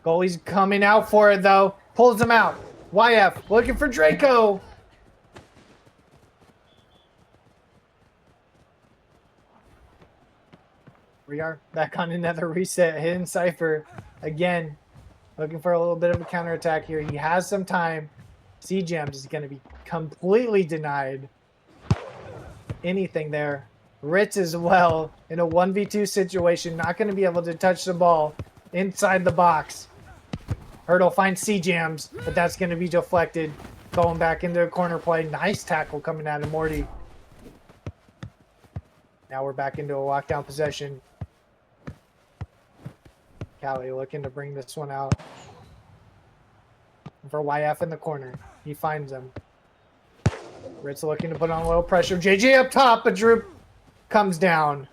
Goalie's coming out for it, though. Pulls him out. YF looking for Draco. We are back on another reset. Hidden Cypher again. Looking for a little bit of a counterattack here. He has some time. C-Gems is going to be completely denied anything there. Ritz as well in a 1v2 situation. Not going to be able to touch the ball inside the box. Hurdle finds C-Jams, but that's going to be deflected. Going back into a corner play. Nice tackle coming out of Morty. Now we're back into a lockdown possession. Callie looking to bring this one out. For YF in the corner. He finds him. Ritz looking to put on a little pressure. JJ up top, but Drew comes down.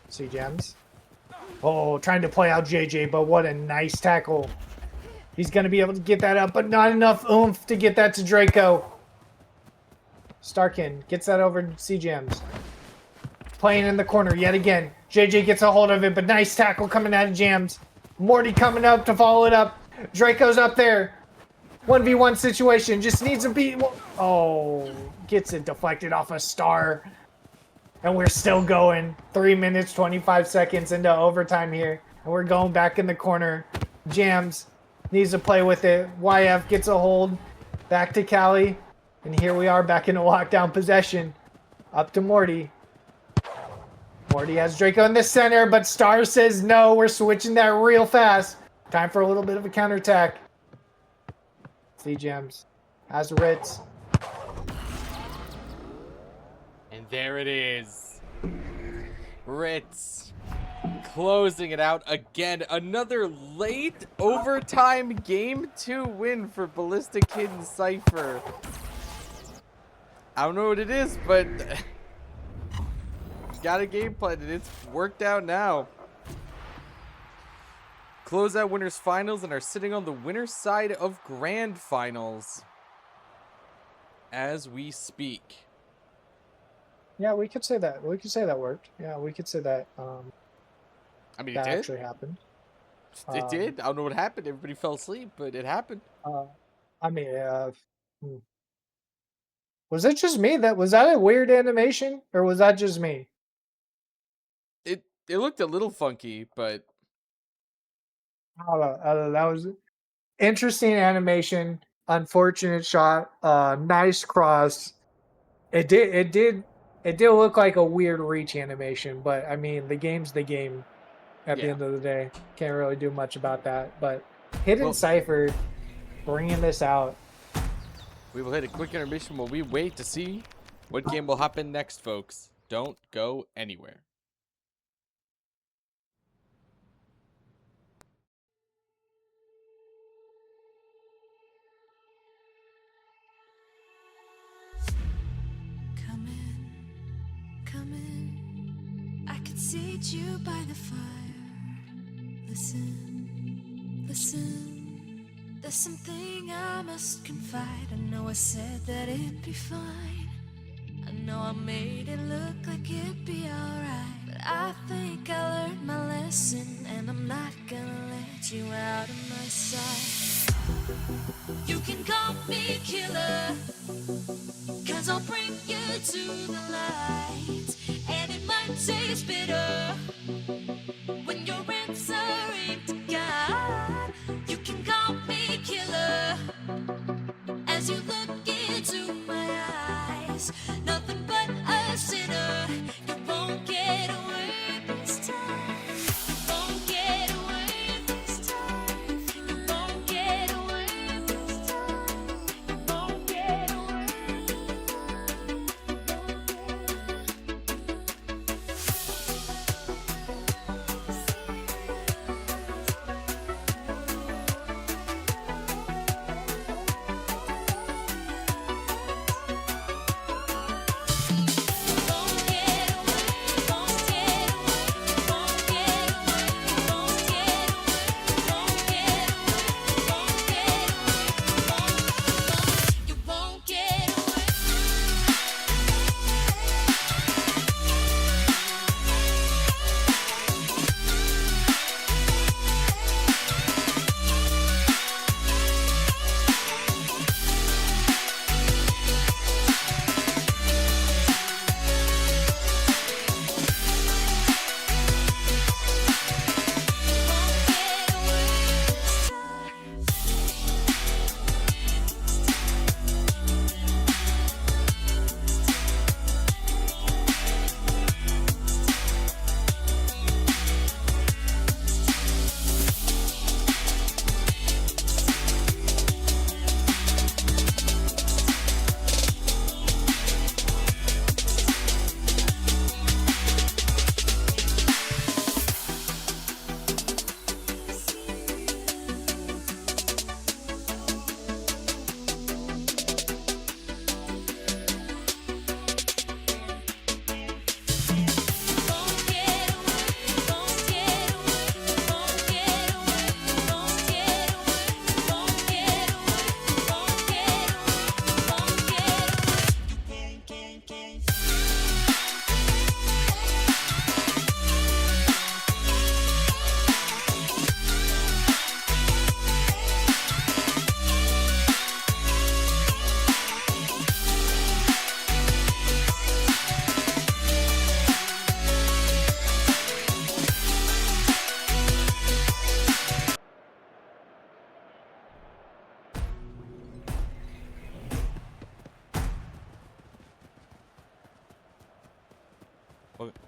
C-Gems. Oh, trying to play out JJ, but what a nice tackle. He's going to be able to get that up, but not enough oomph to get that to Draco. Starkin gets that over to C-Gems. Playing in the corner yet again. JJ gets a hold of it, but nice tackle coming out of Jams. Morty coming up to follow it up. Draco's up there. 1v1 situation. Just needs a beat. Oh, gets it deflected off a Star. And we're still going. 3 minutes, 25 seconds into overtime here. And we're going back in the corner. Jams needs to play with it. YF gets a hold. Back to Cali. And here we are back in a lockdown possession. Up to Morty. Morty has Draco in the center, but Star says no. We're switching that real fast. Time for a little bit of a counterattack. See Gems. Has Ritz. And there it is. Ritz closing it out again. Another late overtime game 2 win for Ballistic Kid and Cypher. I don't know what it is, but got a game plan and it's worked out now. Close out winners finals and are sitting on the winner's side of grand finals as we speak. Yeah, we could say that. We could say that worked. Yeah, we could say that. I mean, that it did. actually happened. It did. I don't know what happened. Everybody fell asleep, but it happened. I mean, was it just me? Was that a weird animation, or was that just me? It looked a little funky, but I don't know. That was interesting animation. Unfortunate shot. Nice cross. It did look like a weird reach animation, but I mean, the game's the game. At the end of the day, can't really do much about that. But Hidden Cypher bringing this out. We will hit a quick intermission while we wait to see what game will happen next, folks. Don't go anywhere. Come in, come in. I could seat you by the fire. Listen, listen. There's something I must confide. I know I said that it'd be fine. I know I made it look like it'd be alright. But I think I learned my lesson, and I'm not gonna let you out of my sight. You can call me killer, 'cause I'll bring you to the light. And it might taste bitter when you're answering to God. You can call me killer as you look into my eyes. Nothing but a sinner. You won't get away this time. You won't get away this time. You won't get away this time. You won't get away.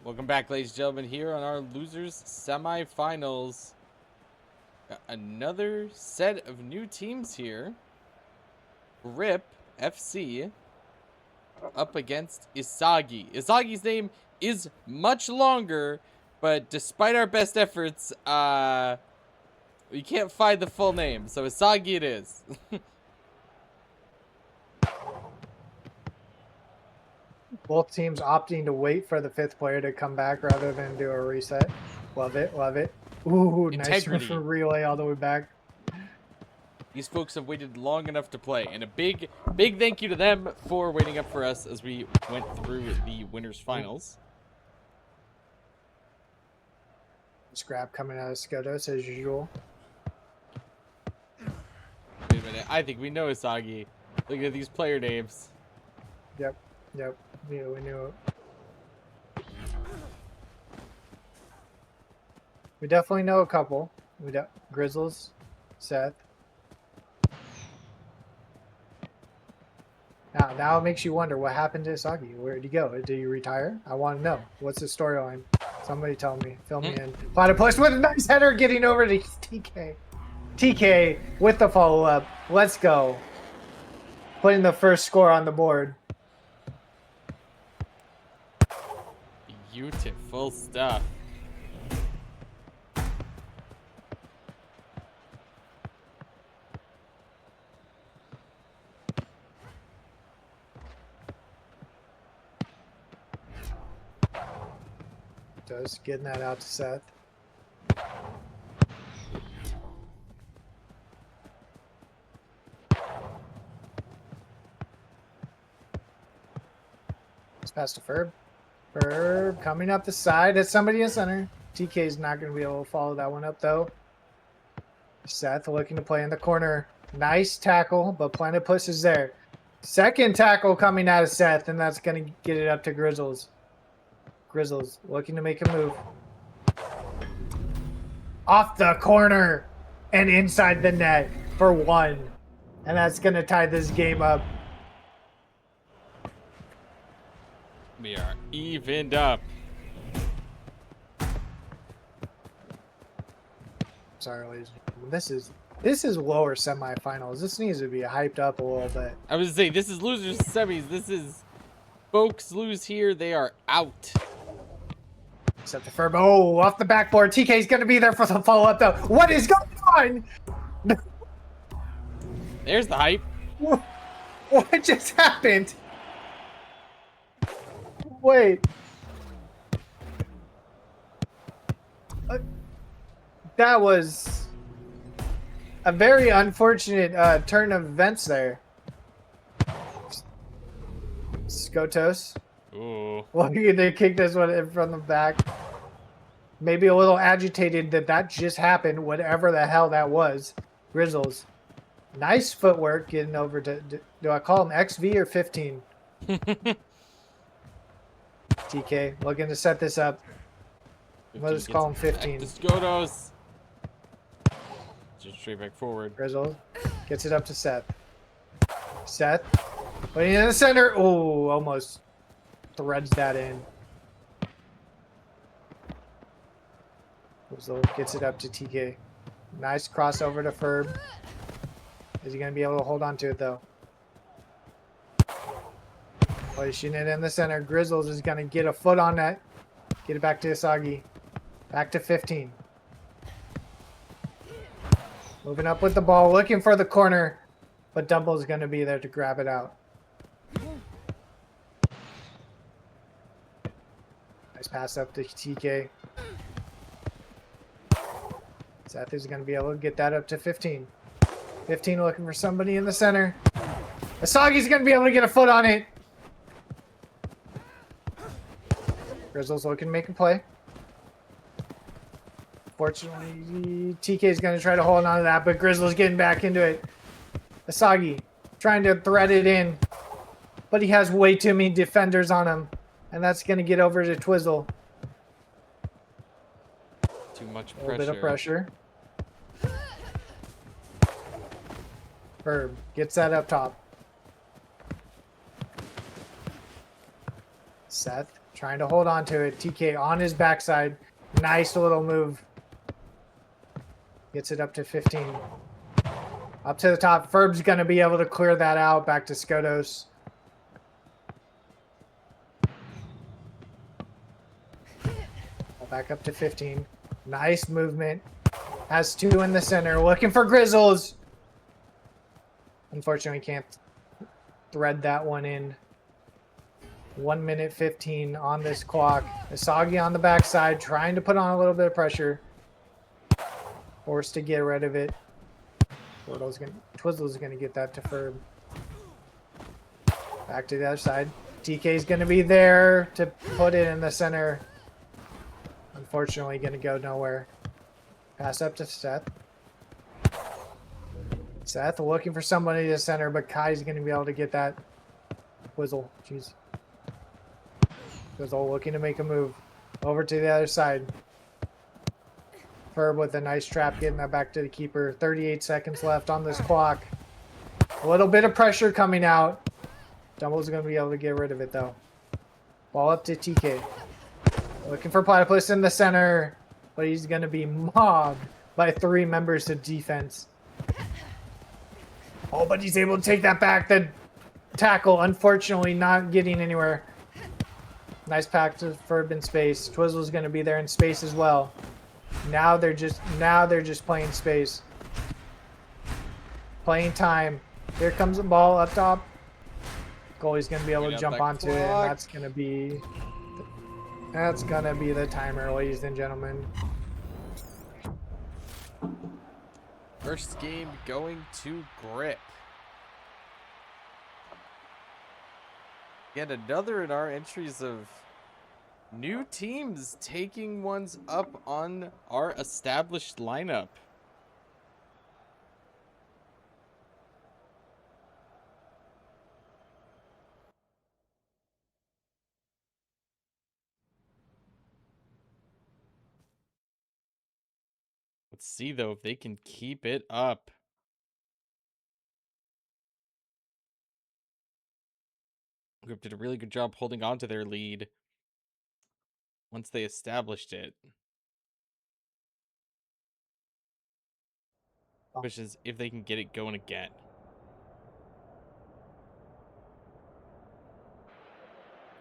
Welcome back, ladies and gentlemen, here on our losers semifinals. Got another set of new teams here. GripFC up against Isagi. Isagi's name is much longer, but despite our best efforts, we can't find the full name, so Isagi it is. Both teams opting to wait for the 5th player to come back rather than do a reset. Love it, love it. Ooh, Integrity. nice relay all the way back. These folks have waited long enough to play, and a big thank you to them for waiting up for us as we went through the winners finals. Scrap coming out of Skotos as usual. Wait a minute, I think we know Isagi. Look at these player names. Yep. We knew it. We definitely know a couple. We got Grizzles, Seth. Now it makes you wonder what happened to Isagi. Where did he go? Did he retire? I want to know. What's the storyline? Somebody tell me. Fill me in. Platypus with a nice header getting over to TK. TK with the follow-up. Let's go. Putting the first score on the board. Beautiful stuff. Just getting that out to Seth. It's past to Ferb. Ferb coming up the side. It's somebody in center. TK's not going to be able to follow that one up, though. Seth looking to play in the corner. Nice tackle, but Platypus is there. Second tackle coming out of Seth, and that's going to get it up to Grizzles. Grizzles looking to make a move. Off the corner and inside the net for 1. And that's going to tie this game up. We are evened up. Sorry, ladies and gentlemen. This is lower semifinals. This needs to be hyped up a little bit. I was saying, this is losers semis. This is folks lose here. They are out. Except the Ferb. Oh, off the backboard. TK's going to be there for the follow-up, though. What is going on? There's the hype. What just happened? Wait. That was a very unfortunate turn of events there. Skotos. Ooh. Looking to kick this one in from the back. Maybe a little agitated that just happened, whatever the hell that was. Grizzles. Nice footwork getting over to... Do I call him XV or 15? TK looking to set this up. We'll just call him 15. Skotos. Just straight back forward. Grizzles gets it up to Seth. Seth putting it in the center. Oh, almost threads that in. Grizzle gets it up to TK. Nice crossover to Ferb. Is he going to be able to hold on to it, though? Placing it in the center. Grizzles is going to get a foot on that. Get it back to Isagi. Back to 15. Moving up with the ball. Looking for the corner. But Dumble's going to be there to grab it out. Nice pass up to TK. Seth is going to be able to get that up to 15. 15 looking for somebody in the center. Isagi's going to be able to get a foot on it. Grizzles looking to make a play. Fortunately, TK is going to try to hold on to that, but Grizzles getting back into it. Isagi trying to thread it in, but he has way too many defenders on him, and that's going to get over to Twizzle. Too much pressure. A little bit of pressure. Ferb gets that up top. Seth trying to hold on to it. TK on his backside. Nice little move. Gets it up to 15. Up to the top. Ferb's going to be able to clear that out. Back to Skodos. Back up to 15. Nice movement. Has 2 in the center. Looking for Grizzles. Unfortunately, can't thread that one in. 1 minute 15 on this clock. Isagi on the backside, trying to put on a little bit of pressure. Forced to get rid of it. Twizzle's gonna get that to Ferb. Back to the other side. TK's gonna be there to put it in the center. Unfortunately, gonna go nowhere. Pass up to Seth. Seth looking for somebody to center, but Kai's gonna be able to get that. Twizzle, jeez. Twizzle looking to make a move. Over to the other side. Ferb with a nice trap, getting that back to the keeper. 38 seconds left on this clock. A little bit of pressure coming out. Dumble's going to be able to get rid of it, though. Ball up to TK. Looking for Platypus in the center, but he's going to be mobbed by 3 members of defense. Oh, but he's able to take that back. The tackle, unfortunately, not getting anywhere. Nice pack to Ferb in space. Twizzle's going to be there in space as well. Now they're just playing space. Playing time. Here comes the ball up top. Goalie's going to be able to jump onto it, and that's going to be the timer, ladies and gentlemen. First game going to Grip. Yet another in our entries of new teams taking ones up on our established lineup. Let's see, though, if they can keep it up. Grip did a really good job holding on to their lead once they established it. Which is if they can get it going again.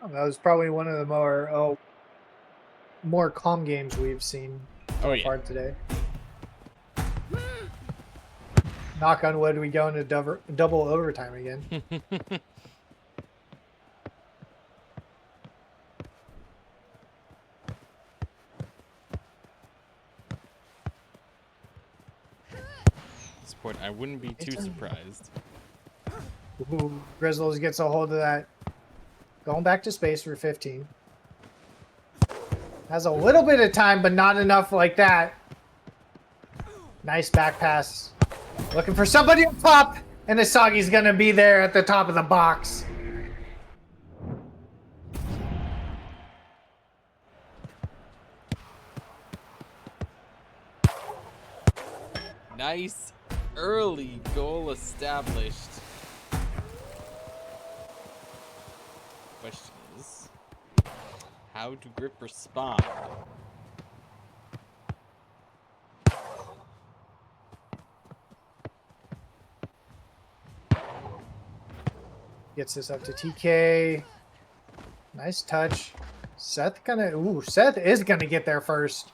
That was probably one of the more calm games we've seen so far today. Knock on wood, we go into double overtime again. Sport, I wouldn't be too surprised. Ooh, Grizzles gets a hold of that. Going back to space for 15. Has a little bit of time, but not enough like that. Nice back pass. Looking for somebody up top, and Isagi's gonna be there at the top of the box. Nice early goal established. Question is, how do Grip respond? Gets this up to TK. Nice touch. Seth is gonna get there first.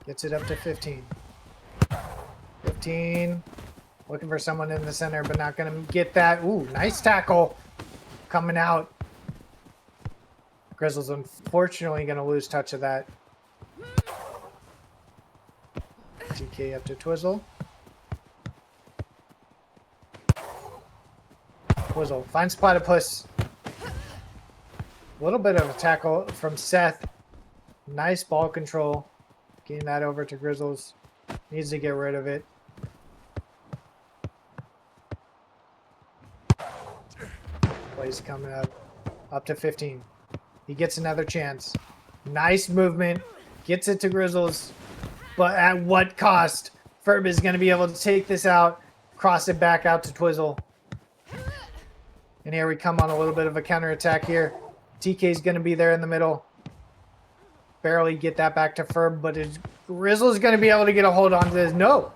Gets it up to 15. 15. Looking for someone in the center, but not gonna get that. Ooh, nice tackle. Coming out. Grizzles unfortunately gonna lose touch of that. TK up to Twizzle. Twizzle finds Platypus. A little bit of a tackle from Seth. Nice ball control. Getting that over to Grizzles. Needs to get rid of it. Plays coming up to 15. He gets another chance. Nice movement. Gets it to Grizzles. But at what cost? Ferb is going to be able to take this out. Cross it back out to Twizzle. And here we come on a little bit of a counterattack here. TK's going to be there in the middle. Barely get that back to Ferb, but Grizzle's going to be able to get a hold onto this. No!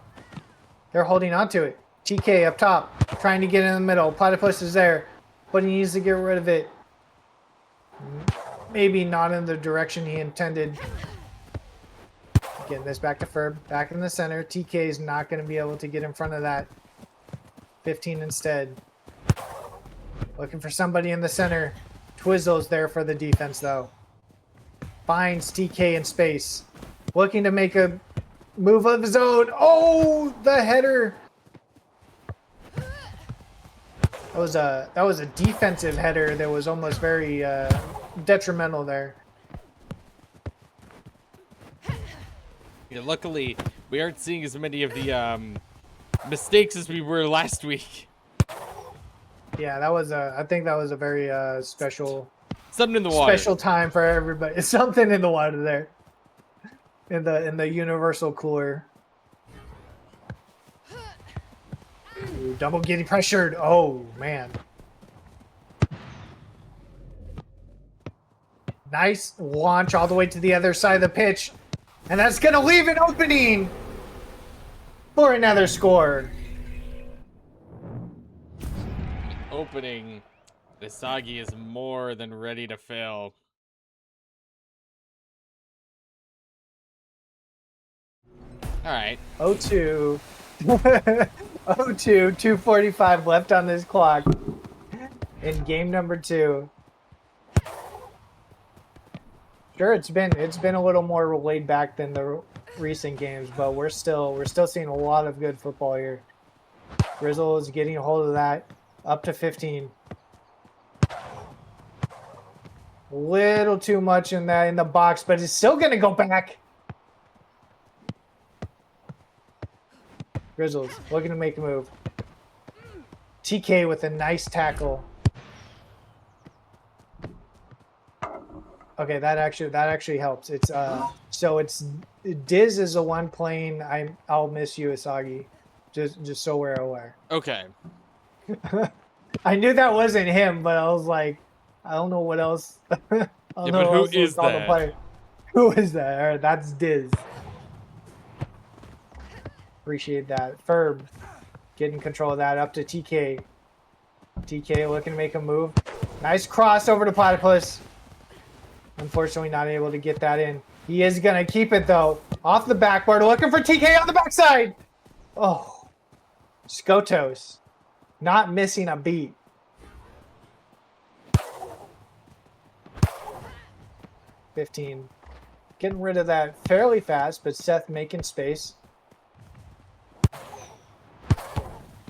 They're holding onto it. TK up top, trying to get in the middle. Platypus is there, but he needs to get rid of it. Maybe not in the direction he intended. Getting this back to Ferb, back in the center. TK is not going to be able to get in front of that. 15 instead. Looking for somebody in the center. Twizzle's there for the defense, though. Finds TK in space. Looking to make a move of his own. Oh, the header. That was a defensive header that was almost very detrimental there. Yeah, luckily, we aren't seeing as many of the mistakes as we were last week. Yeah, I think that was a very special Something in the water. Special time for everybody. It's something in the water there. In the universal cooler. Ooh, double getting pressured. Oh man. Nice launch all the way to the other side of the pitch. And that's gonna leave an opening for another score. Opening. Isagi is more than ready to fail. All right. 0-2. 0-2. 2:45 left on this clock. In game number 2. Sure, it's been a little more laid back than the recent games, but we're still seeing a lot of good football here. Grizzle is getting a hold of that, up to 15. Little too much in the box, but it's still gonna go back. Grizzles looking to make a move. TK with a nice tackle. Okay, that actually helps. It's so it's Diz is the one playing I'll miss you, Isagi. Just so we're aware. Okay. I knew that wasn't him, but I was like, I don't know what else. I don't Yeah, know but what who else is to call the that? player. Who is that? All right, that's Diz. Appreciate that. Ferb getting control of that up to TK. TK looking to make a move. Nice cross over to Platypus. Unfortunately, not able to get that in. He is going to keep it, though. Off the backboard, looking for TK on the backside. Oh, Skotos. Not missing a beat. $15. Getting rid of that fairly fast, but Seth making space.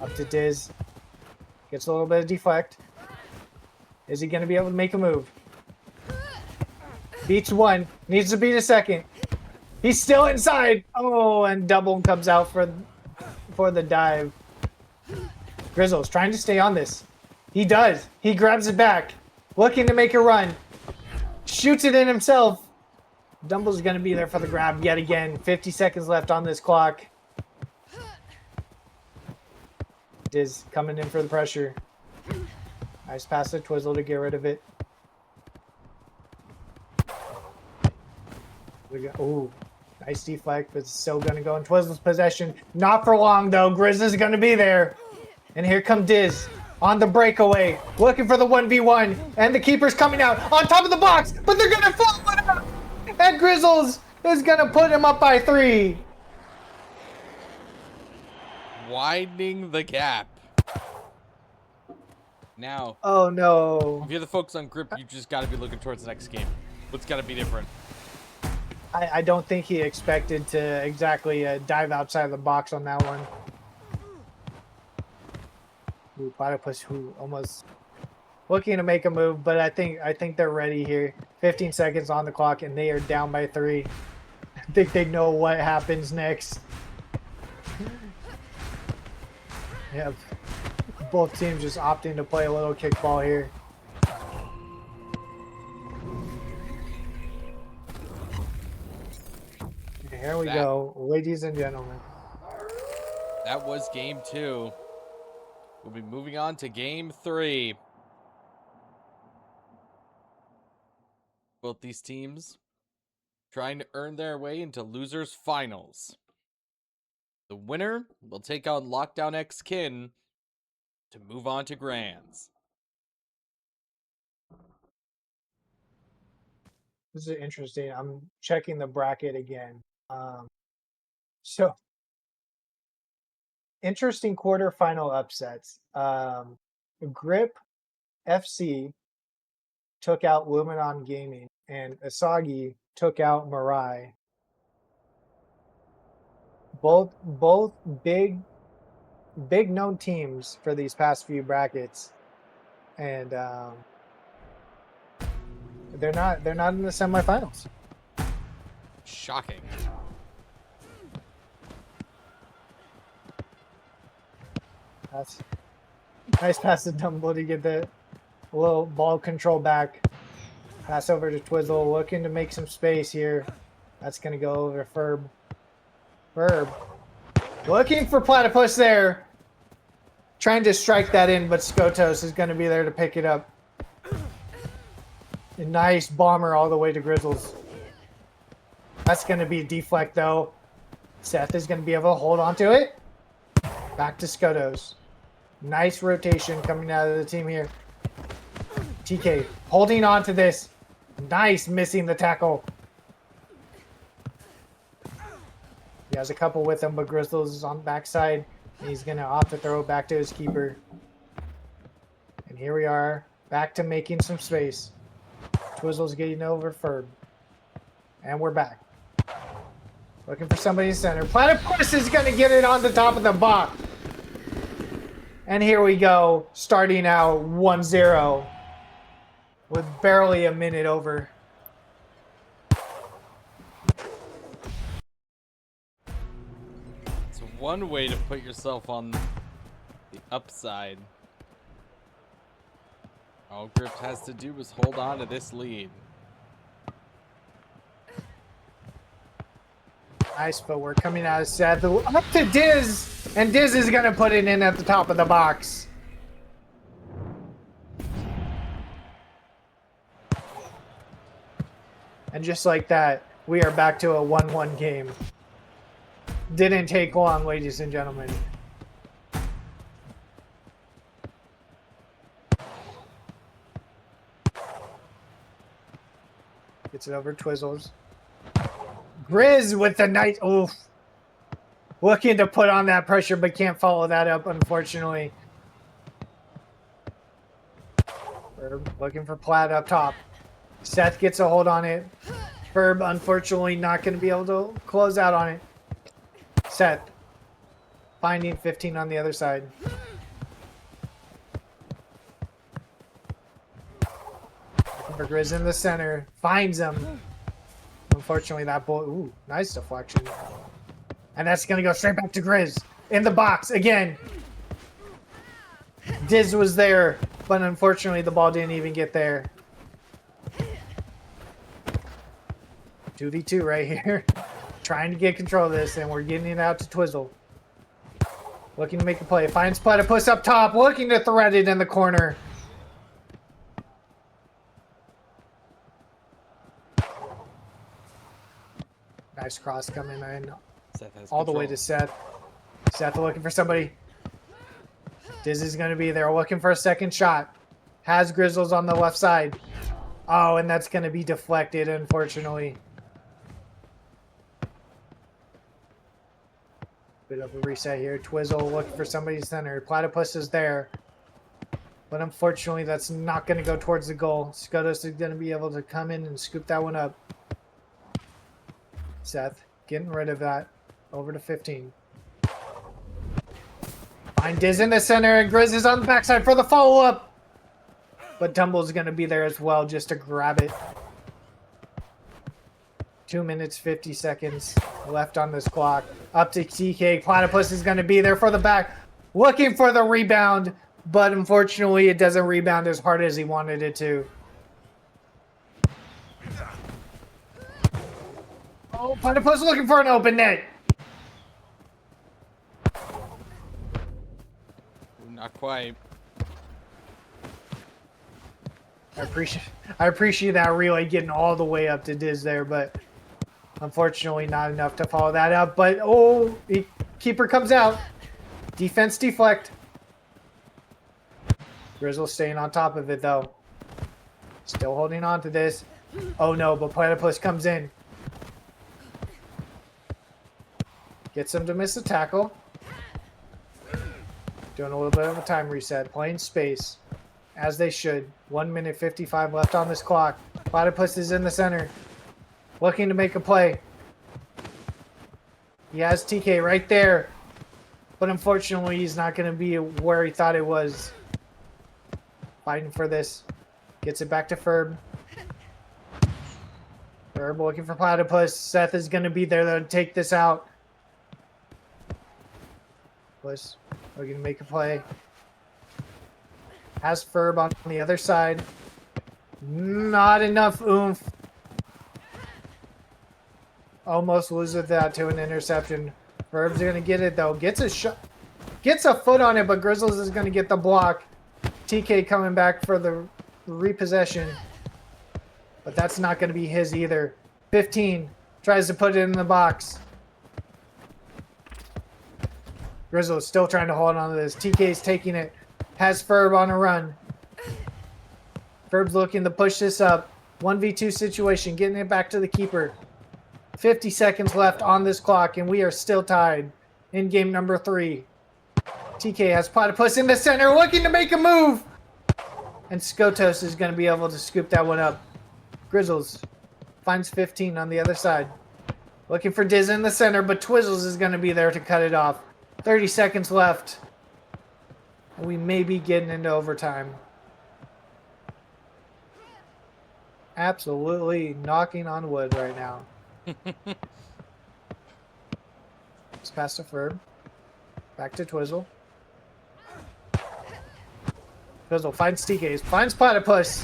Up to Diz. Gets a little bit of deflect. Is he going to be able to make a move? Beats one. Needs to beat a second. He's still inside. Oh, and double comes out for the dive. Grizzle's trying to stay on this. He does. He grabs it back. Looking to make a run. Shoots it in himself. Dumble's going to be there for the grab yet again. 50 seconds left on this clock. Diz coming in for the pressure. Nice pass to Twizzle to get rid of it. Ooh, nice deflect, but it's still going to go in Twizzle's possession. Not for long, though. Grizz is going to be there. And here come Diz on the breakaway, looking for the 1v1. And the keeper's coming out on top of the box, but they're going to follow it up. And Grizzles is going to put him up by 3. Widening the gap. Now. Oh, no. If you're the folks on Grip, you just got to be looking towards the next game. What's got to be different? I don't think he expected to exactly dive outside of the box on that one. Ooh, Platypus, who almost looking to make a move, but I think they're ready here. 15 seconds on the clock, and they are down by 3. I think they know what happens next. Yeah, both teams just opting to play a little kickball here. Here we go, ladies and gentlemen. That was game 2. We'll be moving on to game 3. Both these teams trying to earn their way into losers finals. The winner will take on Lockdown X Kin to move on to Grands. This is interesting. I'm checking the bracket again. So interesting quarterfinal upsets. GripFC took out Luminon Gaming, and Isagi took out Mirai. Both big known teams for these past few brackets, and they're not in the semifinals. Shocking. That's nice pass to Dumble to get the little ball control back. Pass over to Twizzle, looking to make some space here. That's going to go over to Ferb. Looking for Platypus there. Trying to strike that in, but Skotos is going to be there to pick it up. A nice bomber all the way to Grizzles. That's going to be a deflect, though. Seth is going to be able to hold on to it. Back to Skotos. Nice rotation coming out of the team here. TK holding on to this. Nice, missing the tackle. He has a couple with him, but Grizzles is on the backside. He's going to opt to throw it back to his keeper. And here we are, back to making some space. Twizzle's getting over Ferb. And we're back. Looking for somebody in center. Platypus is going to get it on the top of the box. And here we go, starting out 1-0 with barely a minute over. It's one way to put yourself on the upside. All Grip has to do is hold on to this lead. Nice footwork coming out of Seth. Up to Diz, and Diz is going to put it in at the top of the box. And just like that, we are back to a 1-1 game. Didn't take long, ladies and gentlemen. Gets it over Twizzles. Grizz with the nice, oof. Looking to put on that pressure, but can't follow that up, unfortunately. Ferb looking for Plaid up top. Seth gets a hold on it. Ferb, unfortunately, not going to be able to close out on it. Seth finding 15 on the other side. Looking for Grizz in the center. Finds him. Unfortunately, that ball, ooh, nice deflection. And that's going to go straight back to Grizz. In the box, again. Diz was there, but unfortunately, the ball didn't even get there. 2v2 right here. Trying to get control of this, and we're getting it out to Twizzle. Looking to make a play. Finds Platypus up top, looking to thread it in the corner. Nice cross coming in. All the way to Seth. Seth looking for somebody. Diz is going to be there, looking for a second shot. Has Grizzles on the left side. Oh, and that's going to be deflected, unfortunately. Bit of a reset here. Twizzle looking for somebody's center. Platypus is there. But unfortunately, that's not going to go towards the goal. Skotos is going to be able to come in and scoop that one up. Seth getting rid of that. Over to 15. Find Diz in the center, and Grizz is on the backside for the follow-up. But Tumble's going to be there as well just to grab it. 2 minutes, 50 seconds left on this clock. Up to TK. Platypus is going to be there for the back. Looking for the rebound, but unfortunately it doesn't rebound as hard as he wanted it to. Oh, Platypus looking for an open net. Not quite. I appreciate that relay getting all the way up to Diz there, but unfortunately not enough to follow that up. But oh, keeper comes out. Defense deflect. Grizzle staying on top of it though. Still holding on to this. Oh no, but Platypus comes in. Gets him to miss a tackle. Doing a little bit of a time reset. Playing space. As they should. 1 minute 55 left on this clock. Platypus is in the center. Looking to make a play. He has TK right there. But unfortunately, he's not going to be where he thought it was. Fighting for this. Gets it back to Ferb. Ferb looking for Platypus. Seth is going to be there to take this out. Platypus looking to make a play. Has Ferb on the other side. Not enough oomph. Almost loses that to an interception. Ferb's going to get it though. Gets a shot. Gets a foot on it, but Grizzles is going to get the block. TK coming back for the repossession. But that's not going to be his either. 15. Tries to put it in the box. Grizzles still trying to hold on to this. TK's taking it. Has Ferb on a run. Ferb's looking to push this up. 1v2 situation. Getting it back to the keeper. 50 seconds left on this clock, and we are still tied in game number 3. TK has Platypus in the center, looking to make a move. And Skotos is going to be able to scoop that one up. Grizzles finds 15 on the other side. Looking for Diz in the center, but Twizzles is going to be there to cut it off. 30 seconds left. We may be getting into overtime. Absolutely knocking on wood right now. It's past to Ferb. Back to Twizzle. Twizzle finds TK. Finds Platypus.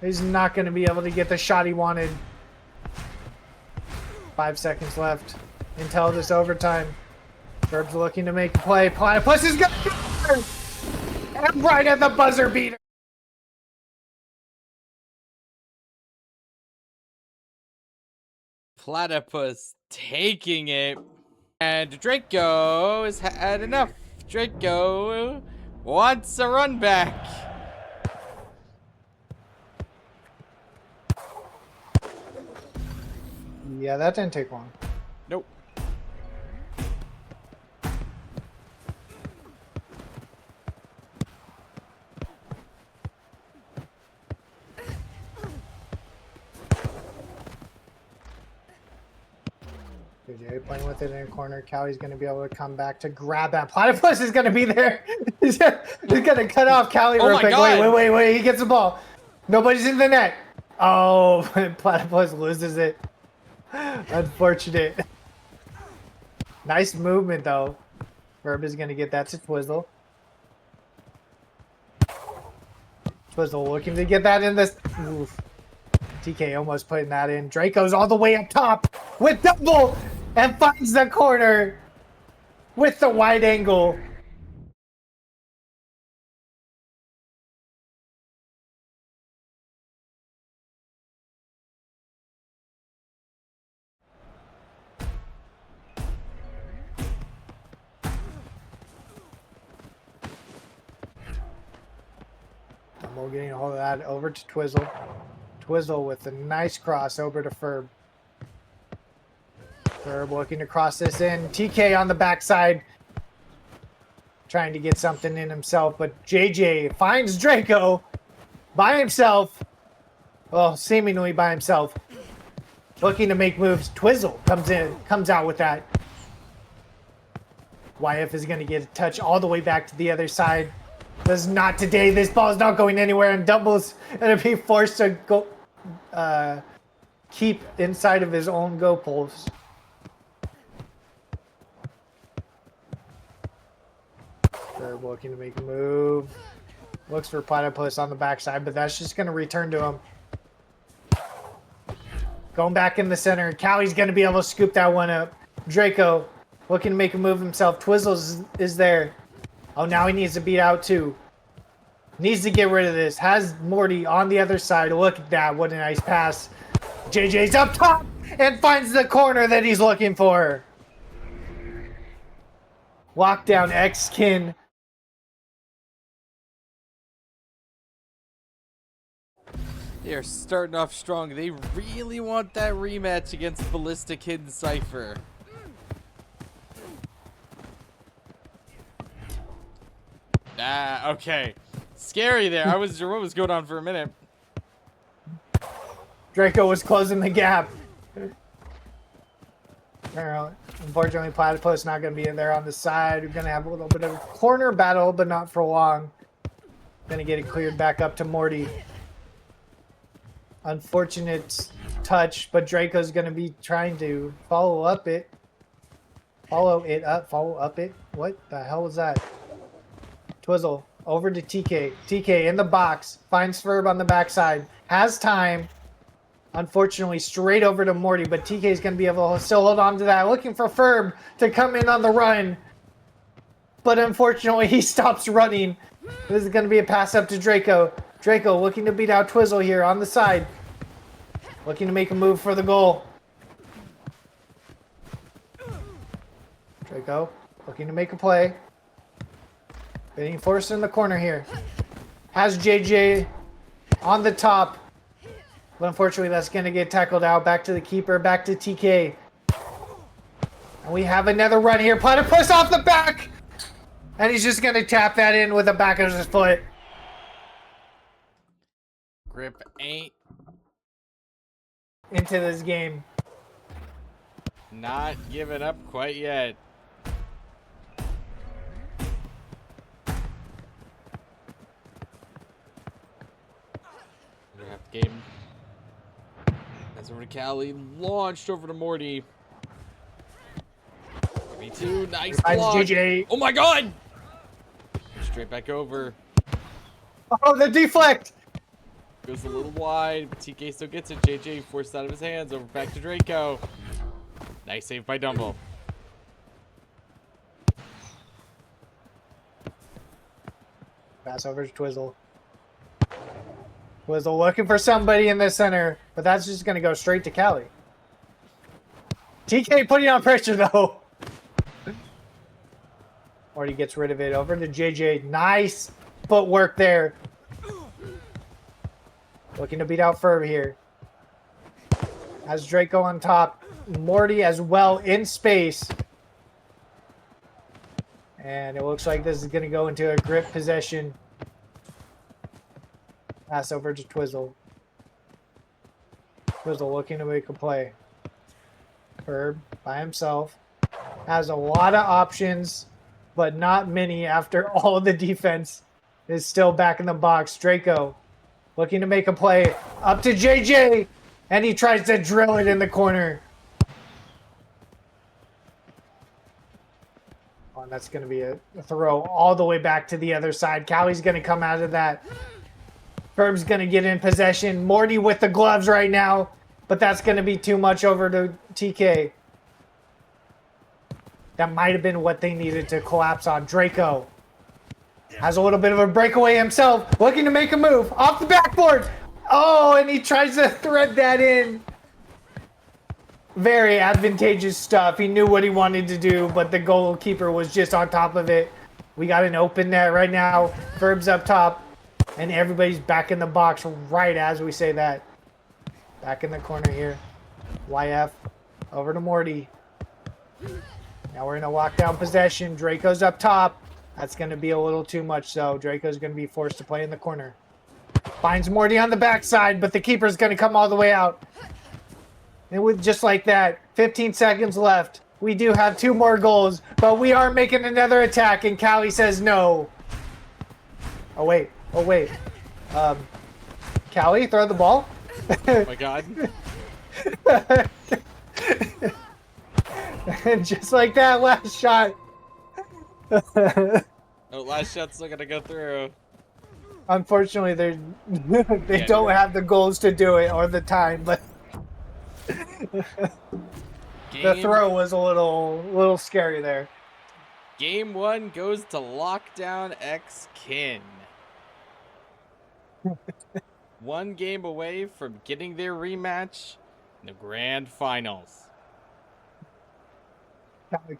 He's not going to be able to get the shot he wanted. 5 seconds left until this overtime. Ferb's looking to make a play. Platypus is going to get it! And right at the buzzer beater. Platypus taking it. And Draco has had enough. Draco wants a run back. Yeah, that didn't take long. Nope. JJ playing with it in a corner. Callie's going to be able to come back to grab that. Platypus is going to be there. He's going to cut off Callie real quick. God. Wait. He gets the ball. Nobody's in the net. Oh, Platypus loses it. Unfortunate. Nice movement, though. Ferb is going to get that to Twizzle. Twizzle looking to get that in this. Oof. TK almost putting that in. Draco's all the way up top with double and finds the corner with the wide angle. Dumbo getting a hold of that over to Twizzle. Twizzle with a nice cross over to Ferb. Ferb looking to cross this in. TK on the backside. Trying to get something in himself, but JJ finds Draco by himself. Well, seemingly by himself. Looking to make moves. Twizzle comes out with that. YF is going to get a touch all the way back to the other side. Does not today. This ball's not going anywhere, and Dumble's going to be forced to go keep inside of his own goal post. Ferb looking to make a move. Looks for Platypus on the backside, but that's just going to return to him. Going back in the center. Callie's going to be able to scoop that one up. Draco looking to make a move himself. Twizzles is there. Oh, now he needs to beat out too. Needs to get rid of this. Has Morty on the other side. Look at that. What a nice pass. JJ's up top and finds the corner that he's looking for. Lockdown X-Kin. They are starting off strong. They really want that rematch against Ballistic Kid and Cypher. Ah, okay. Scary there. I wasn't sure what was going on for a minute. Draco was closing the gap. Unfortunately, Platypus not going to be in there on the side. We're going to have a little bit of a corner battle, but not for long. Going to get it cleared back up to Morty. Unfortunate touch, but Draco's going to be trying to follow up it. Follow it. What the hell was that? Twizzle over to TK. TK in the box. Finds Ferb on the backside. Has time. Unfortunately, straight over to Morty, but TK is going to be able to still hold on to that. Looking for Ferb to come in on the run. But unfortunately, he stops running. This is going to be a pass up to Draco. Draco looking to beat out Twizzle here on the side. Looking to make a move for the goal. Draco looking to make a play. Getting forced in the corner here. Has JJ on the top. But unfortunately, that's going to get tackled out. Back to the keeper. Back to TK. And we have another run here. Platypus off the back. And he's just going to tap that in with the back of his foot. Grip ain't into this game. Not giving up quite yet. Half game. That's over to Callie. Launched over to Morty. Me too. Nice block. JJ. Oh my god! Straight back over. Oh, the deflect! Goes a little wide, but TK still gets it. JJ forced out of his hands. Over back to Draco. Nice save by Dumble. Pass over to Twizzle. Twizzle looking for somebody in the center, but that's just going to go straight to Callie. TK putting on pressure, though. Or he gets rid of it. Over to JJ. Nice footwork there. Looking to beat out Ferb here. Has Draco on top. Morty as well in space. And it looks like this is going to go into a grip possession. Pass over to Twizzle. Twizzle looking to make a play. Ferb by himself. Has a lot of options, but not many after all the defense is still back in the box. Draco looking to make a play. Up to JJ. And he tries to drill it in the corner. Oh, and that's going to be a throw all the way back to the other side. Callie's going to come out of that. Ferb's going to get in possession. Morty with the gloves right now. But that's going to be too much over to TK. That might have been what they needed to collapse on. Draco has a little bit of a breakaway himself. Looking to make a move. Off the backboard. Oh, and he tries to thread that in. Very advantageous stuff. He knew what he wanted to do, but the goalkeeper was just on top of it. We got an open net right now. Ferb's up top. And everybody's back in the box right as we say that. Back in the corner here. YF over to Morty. Now we're in a lockdown possession. Draco's up top. That's going to be a little too much, so Draco's going to be forced to play in the corner. Finds Morty on the backside, but the keeper's going to come all the way out. And with just like that, 15 seconds left. We do have 2 more goals, but we are making another attack, and Callie says no. Oh, wait. Callie, throw the ball. Oh, my God. And just like that, last shot. Oh, last shot's still going to go through. Unfortunately, they don't have the goals to do it or the time, but the throw was a little scary there. Game 1 goes to Lockdown X Kin. One game away from getting their rematch in the grand finals.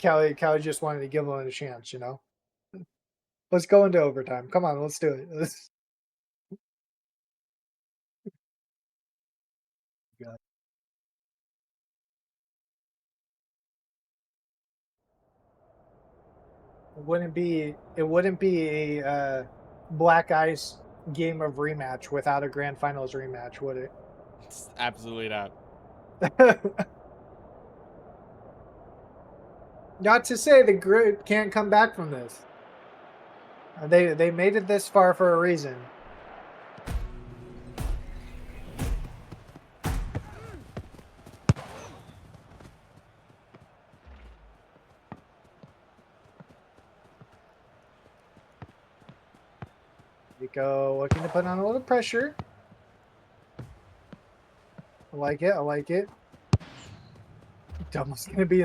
Callie just wanted to give him a chance, you know? Let's go into overtime. Come on, let's do it. God. It wouldn't be a black ice game of rematch without a grand finals rematch, would it? Absolutely not. Not to say the group can't come back from this. They made it this far for a reason. Rico looking to put on a little pressure. I like it. I like it. Almost gonna be.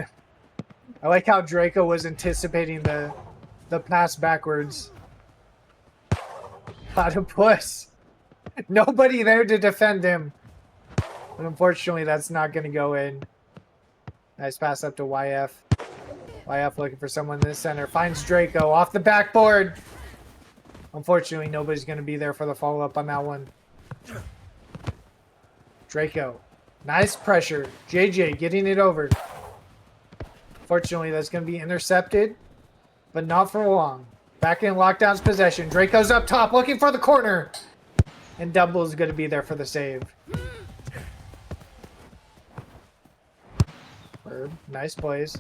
I like how Draco was anticipating the pass backwards. Platypus. Nobody there to defend him. But unfortunately, that's not going to go in. Nice pass up to YF. YF looking for someone in the center. Finds Draco off the backboard. Unfortunately, nobody's going to be there for the follow-up on that one. Draco. Nice pressure. JJ getting it over. Fortunately, that's going to be intercepted, but not for long. Back in lockdown's possession. Draco's up top looking for the corner. And Double is going to be there for the save. Herb, nice plays.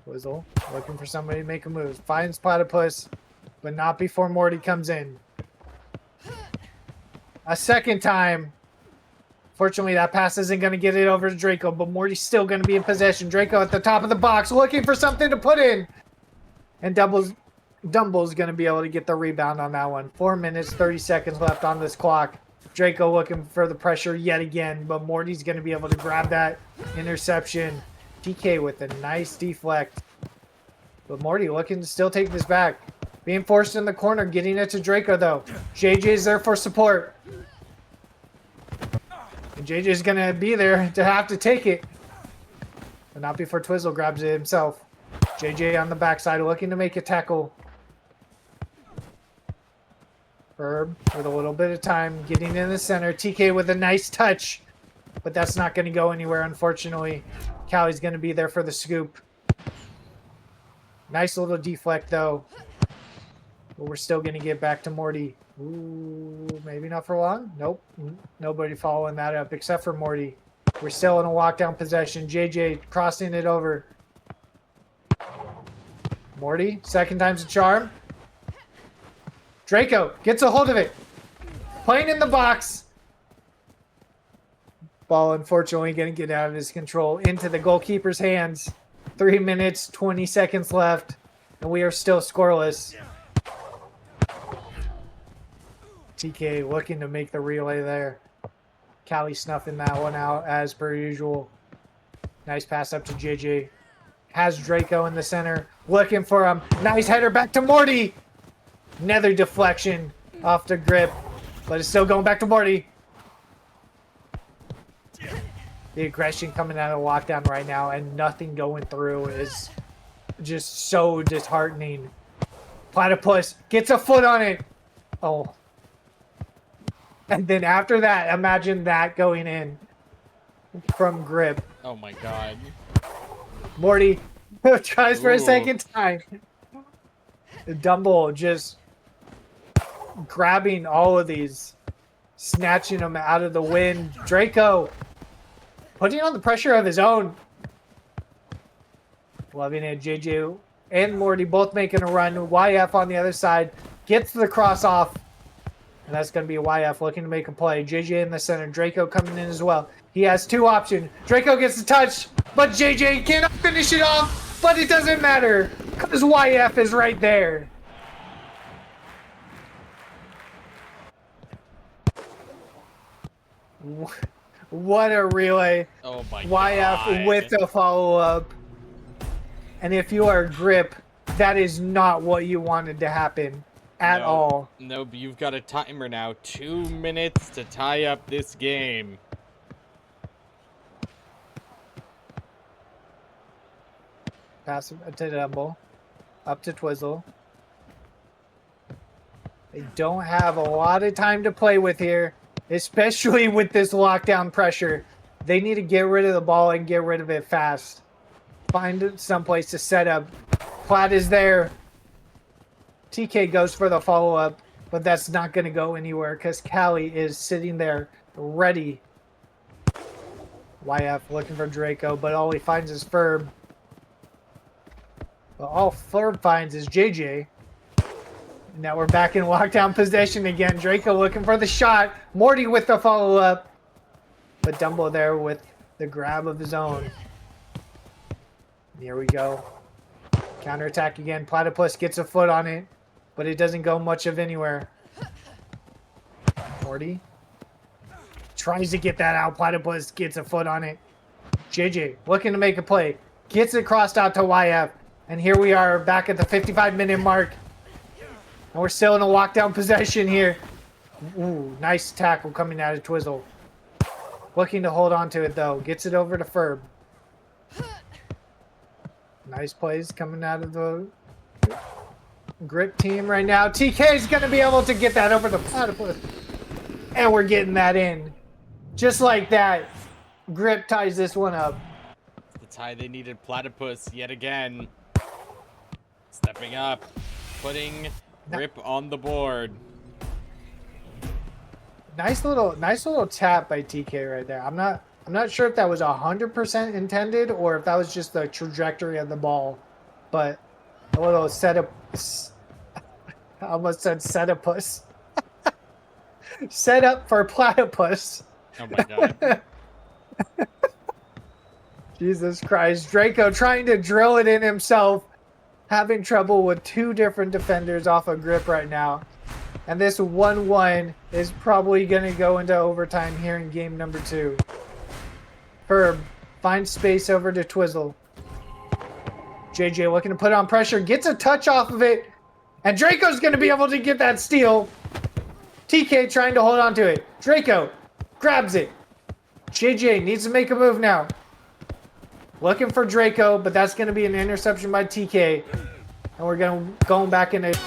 Wizzle looking for somebody to make a move. Finds Platypus, but not before Morty comes in. A second time. Fortunately, that pass isn't going to get it over to Draco, but Morty's still going to be in possession. Draco at the top of the box looking for something to put in. And Dumble's going to be able to get the rebound on that one. 4 minutes, 30 seconds left on this clock. Draco looking for the pressure yet again, but Morty's going to be able to grab that interception. DK with a nice deflect. But Morty looking to still take this back. Being forced in the corner, getting it to Draco, though. JJ's there for support. And JJ's going to be there to have to take it. But not before Twizzle grabs it himself. JJ on the backside looking to make a tackle. Herb with a little bit of time getting in the center. TK with a nice touch. But that's not going to go anywhere, unfortunately. Callie's going to be there for the scoop. Nice little deflect, though. But we're still going to get back to Morty. Ooh, maybe not for long. Nope. Nobody following that up except for Morty. We're still in a lockdown possession. JJ crossing it over. Morty, second time's a charm. Draco gets a hold of it. Playing in the box. Ball, unfortunately, going to get out of his control into the goalkeeper's hands. 3 minutes, 20 seconds left, and we are still scoreless. TK looking to make the relay there. Callie snuffing that one out as per usual. Nice pass up to JJ. Has Draco in the center. Looking for him. Nice header back to Morty. Another deflection off the grip. But it's still going back to Morty. The aggression coming out of lockdown right now and nothing going through is just so disheartening. Platypus gets a foot on it. Oh. And then after that, imagine that going in from grip. Oh my god. Morty tries for a second time. Dumble just grabbing all of these, snatching them out of the wind. Draco putting on the pressure of his own. Loving it. JJ and Morty both making a run. YF on the other side gets the cross off. And that's going to be YF looking to make a play. JJ in the center. Draco coming in as well. He has two options. Draco gets the touch, but JJ cannot finish it off. But it doesn't matter because YF is right there. What a relay. Oh my YF god. with the follow-up. And if you are Grip, That is not what you wanted to happen at all. No, but you've got a timer now. 2 minutes to tie up this game. Pass to Dumble. Up to Twizzle. They don't have a lot of time to play with here, especially with this lockdown pressure. They need to get rid of the ball and get rid of it fast. Find someplace to set up. Platt is there. TK goes for the follow-up, but that's not going to go anywhere because Callie is sitting there ready. YF looking for Draco, but all he finds is Ferb. But all Ferb finds is JJ. Now we're back in lockdown position again. Draco looking for the shot. Morty with the follow-up. But Dumbo there with the grab of his own. Here we go. Counterattack again. Platypus gets a foot on it, but it doesn't go much of anywhere. Morty tries to get that out. Platypus gets a foot on it. JJ looking to make a play. Gets it crossed out to YF. And here we are back at the 55-minute mark. And we're still in a lockdown possession here. Ooh, nice tackle coming out of Twizzle. Looking to hold on to it, though. Gets it over to Ferb. Nice plays coming out of the Grip team right now. TK is going to be able to get that over the Platypus. And we're getting that in. Just like that, Grip ties this one up. The tie they needed. Platypus yet again. Stepping up. Putting Grip on the board. Nice little tap by TK right there. I'm not sure if that was 100% intended or if that was just the trajectory of the ball, but a little setup. I almost said setupus. Set up for Platypus. Oh my god. Jesus Christ. Draco trying to drill it in himself. Having trouble with two different defenders off of Grip right now. And this 1-1 is probably going to go into overtime here in game number 2. Ferb finds space over to Twizzle. JJ looking to put on pressure. Gets a touch off of it. And Draco's going to be able to get that steal. TK trying to hold on to it. Draco grabs it. JJ needs to make a move now. Looking for Draco, but that's going to be an interception by TK. And we're going back into...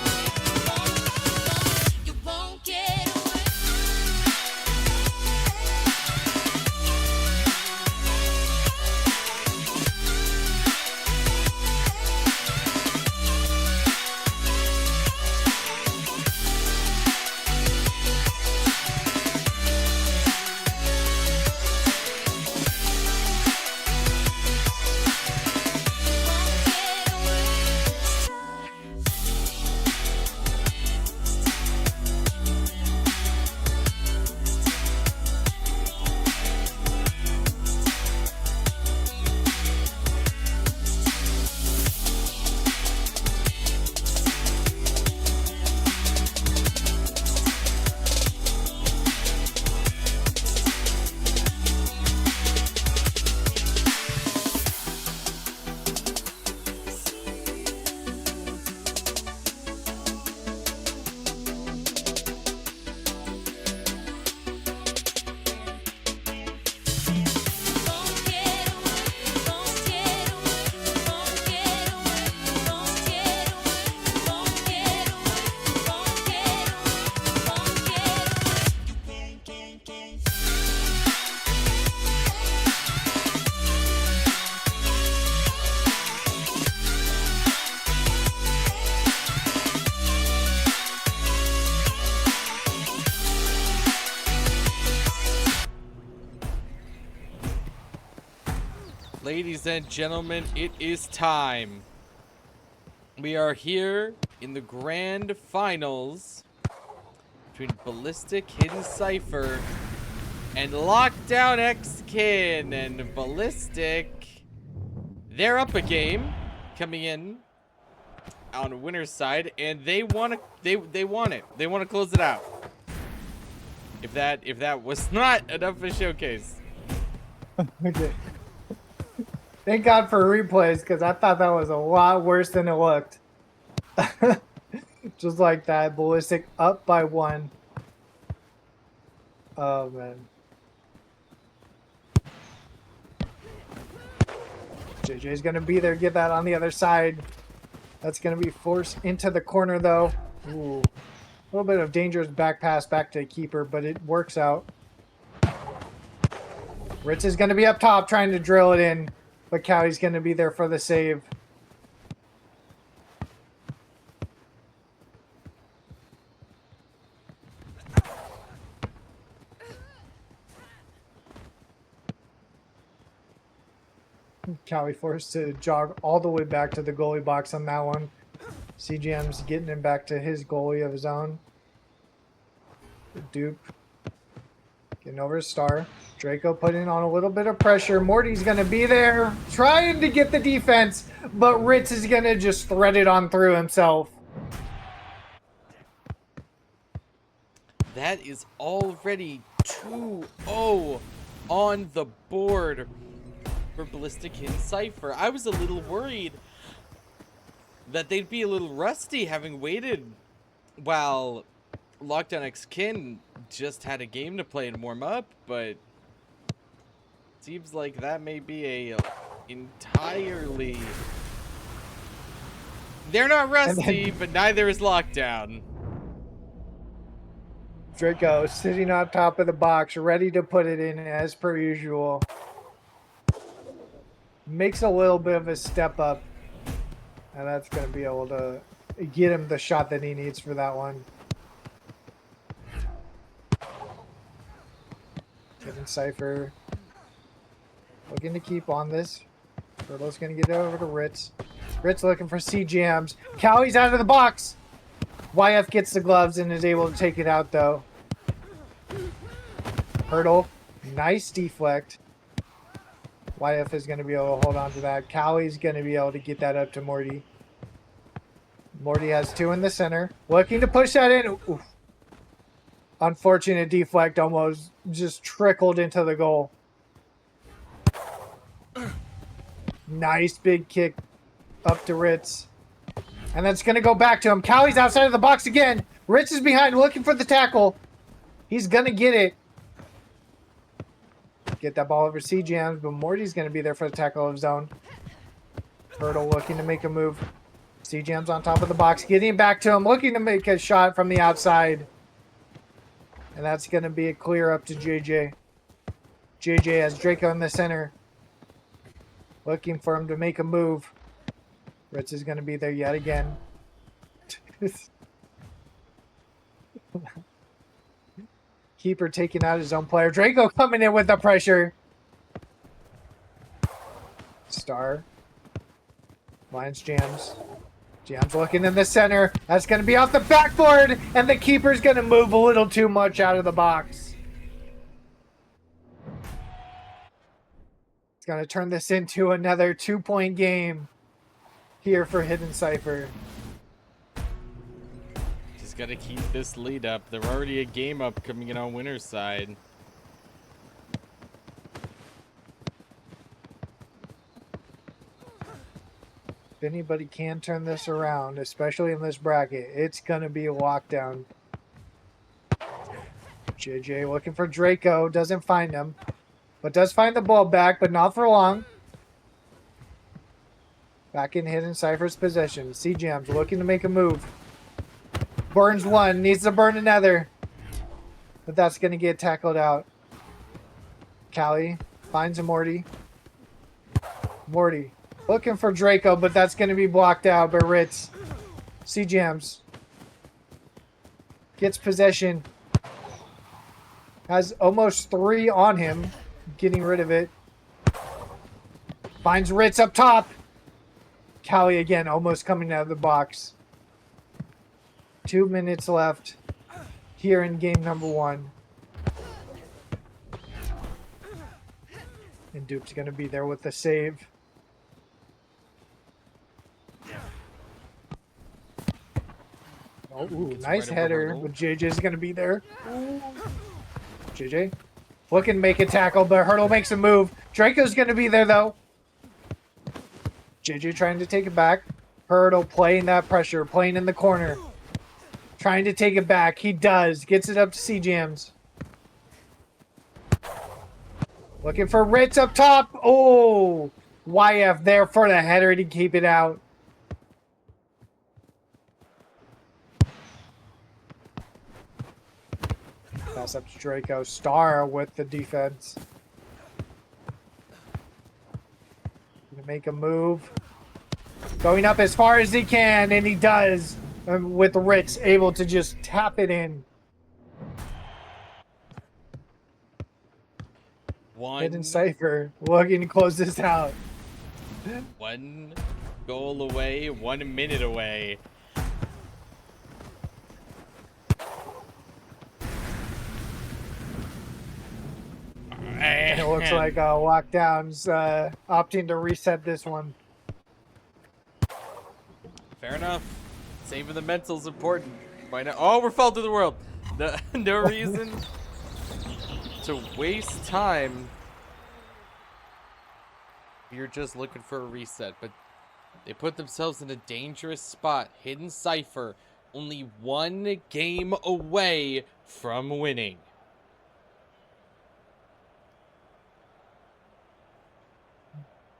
Ladies and gentlemen, it is time. We are here in the grand finals between Ballistic Hidden Cypher and Lockdown X-Kin. And Ballistic, they're up a game coming in on winner's side, and they want to they want it. They want to close it out. If that was not enough of a showcase. Okay. Thank God for replays, because I thought that was a lot worse than it looked. Just like that. Ballistic up by 1. Oh, man. JJ's going to be there. Get that on the other side. That's going to be forced into the corner, though. Ooh. A little bit of dangerous back pass back to keeper, but it works out. Ritz is going to be up top trying to drill it in, but Cowie's going to be there for the save. Cowie forced to jog all the way back to the goalie box on that one. CGM's getting him back to his goalie of his own. Dupe getting over his star. Draco putting on a little bit of pressure. Morty's going to be there trying to get the defense, but Ritz is going to just thread it on through himself. That is already 2-0 on the board for Ballistic and Cypher. I was a little worried that they'd be a little rusty having waited while Lockdown X Kin just had a game to play and warm up, but seems like that may be a entirely... They're not rusty, but neither is Lockdown. Draco sitting on top of the box, ready to put it in as per usual. Makes a little bit of a step up, and that's going to be able to get him the shot that he needs for that one. Getting Cypher. Looking to keep on this. Turtle's going to get it over to Ritz. Ritz looking for C-Jams. Cowie's out of the box. YF gets the gloves and is able to take it out, though. Hurdle. Nice deflect. YF is going to be able to hold on to that. Cowie's going to be able to get that up to Morty. Morty has 2 in the center. Looking to push that in. Oof. Unfortunate deflect, almost just trickled into the goal. Nice big kick up to Ritz. And that's going to go back to him. Cowie's outside of the box again. Ritz is behind looking for the tackle. He's going to get it. Get that ball over C-Jams, but Morty's going to be there for the tackle of his own. Hurdle looking to make a move. C-Jams on top of the box. Getting back to him. Looking to make a shot from the outside. And that's going to be a clear up to JJ. JJ has Draco in the center. Looking for him to make a move. Ritz is going to be there yet again. Keeper taking out his own player. Draco coming in with the pressure. Star. Lions Jams. Jams looking in the center. That's going to be off the backboard. And the keeper's going to move a little too much out of the box. It's going to turn this into another 2-point game here for Hidden Cypher. Just got to keep this lead up. They're already a game up coming in on winner's side. If anybody can turn this around, especially in this bracket, it's going to be a lockdown. JJ looking for Draco. Doesn't find him. But does find the ball back, but not for long. Back in Hidden Cypher's possession. C-Jams looking to make a move. Burns one. Needs to burn another. But that's going to get tackled out. Callie finds a Morty. Morty. Looking for Draco, but that's going to be blocked out by Ritz. C-Jams. Gets possession. Has almost 3 on him. Getting rid of it. Finds Ritz up top. Callie again, almost coming out of the box. 2 minutes left here in game number 1. And Dupe's going to be there with the save. Oh, ooh, nice header, but JJ's going to be there. JJ looking to make a tackle, but Hurdle makes a move. Draco's going to be there, though. JJ trying to take it back. Hurdle playing that pressure, playing in the corner. Trying to take it back. He does. Gets it up to C-Jams. Looking for Ritz up top. Oh, YF there for the header to keep it out. Pass up to Draco. Star with the defense. Gonna make a move. Going up as far as he can, and he does. With Ritz able to just tap it in. Hidden Cypher looking to close this out. 1 goal away, 1 minute away. And it looks like Lockdown's opting to reset this one. Fair enough. Saving the mental's important. Why not? Oh, we're fall to the world. No reason to waste time. You're just looking for a reset, but they put themselves in a dangerous spot. Hidden Cypher, only 1 game away from winning.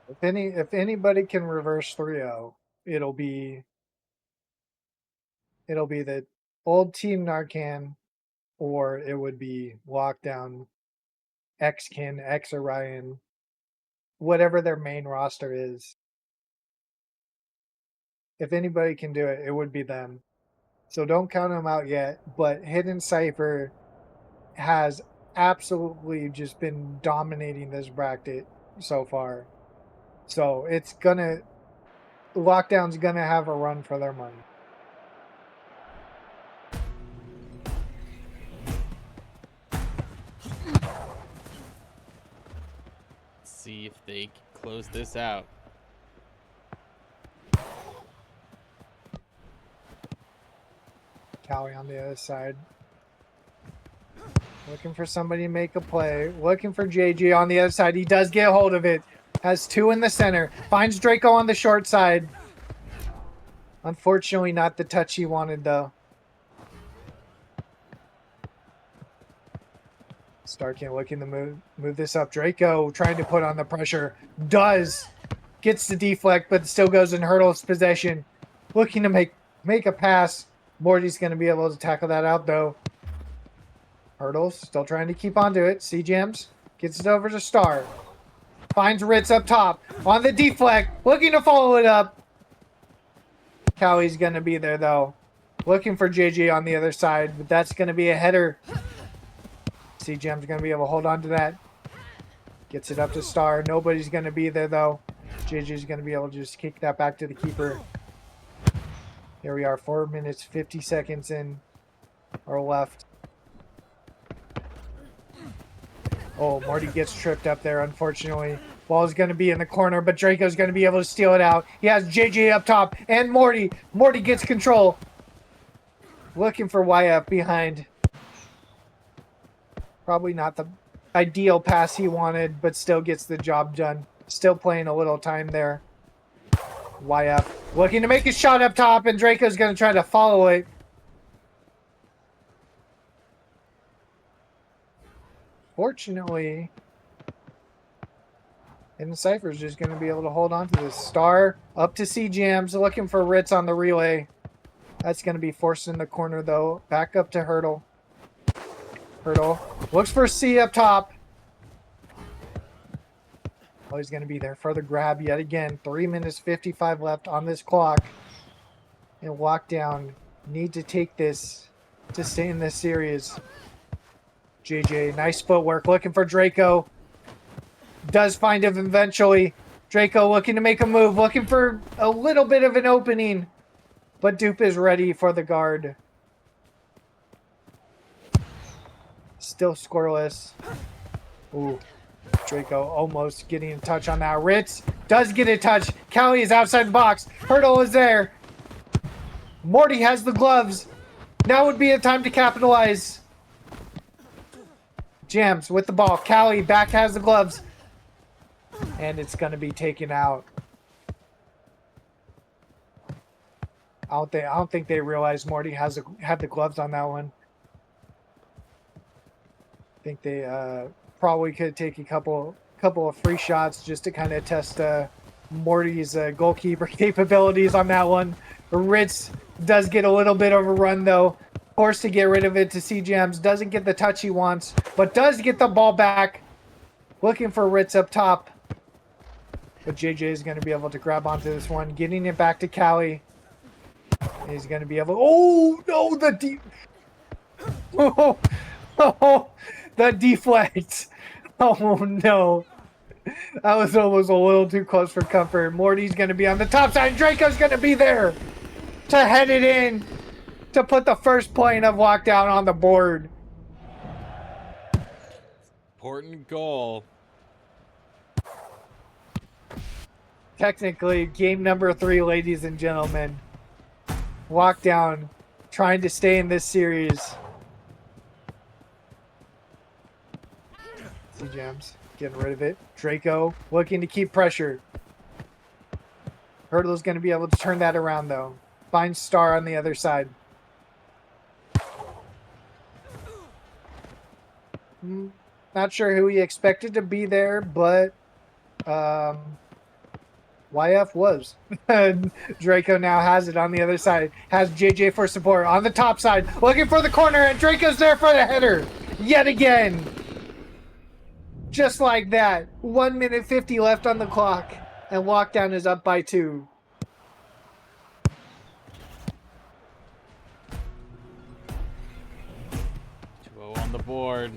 If anybody can reverse 3-0, it'll be the old team Narcan, or it would be Lockdown, X-Kin, X-Orion, whatever their main roster is. If anybody can do it, it would be them. So don't count them out yet, but Hidden Cypher has absolutely just been dominating this bracket so far. So it's gonna, Lockdown's gonna have a run for their money. Let's see if they can close this out. Callie on the other side. Looking for somebody to make a play. Looking for JG on the other side. He does get a hold of it. Has 2 in the center. Finds Draco on the short side. Unfortunately, not the touch he wanted, though. Starkin looking to move this up. Draco trying to put on the pressure. Does. Gets the deflect, but still goes in Hurdle's possession. Looking to make a pass. Morty's going to be able to tackle that out, though. Hurdle still trying to keep onto it. C-Jams gets it over to Star. Finds Ritz up top. On the deflect. Looking to follow it up. Cowie's going to be there, though. Looking for JJ on the other side, but that's going to be a header. C-Jam's going to be able to hold on to that. Gets it up to Star. Nobody's going to be there, though. JJ's going to be able to just kick that back to the keeper. Here we are, 4 minutes, 50 seconds in or left. Oh, Marty gets tripped up there, unfortunately. Ball's going to be in the corner, but Draco's going to be able to steal it out. He has JJ up top and Morty. Morty gets control. Looking for YF behind. Probably not the ideal pass he wanted, but still gets the job done. Still playing a little time there. YF looking to make a shot up top, and Draco's going to try to follow it. Fortunately, and the Cypher's just going to be able to hold on to this. Star up to C-Jams, looking for Ritz on the relay. That's going to be forced in the corner, though. Back up to Hurdle. Hurdle looks for C up top. Oh, he's going to be there for the grab yet again. 3 minutes 55 left on this clock. And Lockdown need to take this to stay in this series. JJ, nice footwork, looking for Draco. Does find him eventually. Draco looking to make a move, looking for a little bit of an opening. But Dupe is ready for the guard. Still scoreless. Ooh. Draco almost getting a touch on that. Ritz does get a touch. Callie is outside the box. Hurdle is there. Morty has the gloves. Now would be a time to capitalize. Jams with the ball. Callie back has the gloves. And it's going to be taken out. I don't think they realized Morty had the gloves on that one. I think they probably could take a couple of free shots just to kind of test Morty's goalkeeper capabilities on that one. Ritz does get a little bit of a run though, forced to get rid of it to CJams. Doesn't get the touch he wants, but does get the ball back. Looking for Ritz up top, but JJ is going to be able to grab onto this one, getting it back to Callie. He's going to be able. Oh no, the deep. Oh, the deflect. Oh no. That was almost a little too close for comfort. Morty's going to be on the top side. Draco's going to be there to head it in to put the first point of lockdown on the board. Important goal. Technically, game number 3, ladies and gentlemen. Lockdown trying to stay in this series. C-Jams getting rid of it. Draco looking to keep pressure. Hurdle's going to be able to turn that around, though. Finds Star on the other side. Not sure who he expected to be there, but YF was. Draco now has it on the other side. Has JJ for support on the top side. Looking for the corner, and Draco's there for the header. Yet again. Just like that. 1 minute 50 left on the clock. And Lockdown is up by 2. On the board.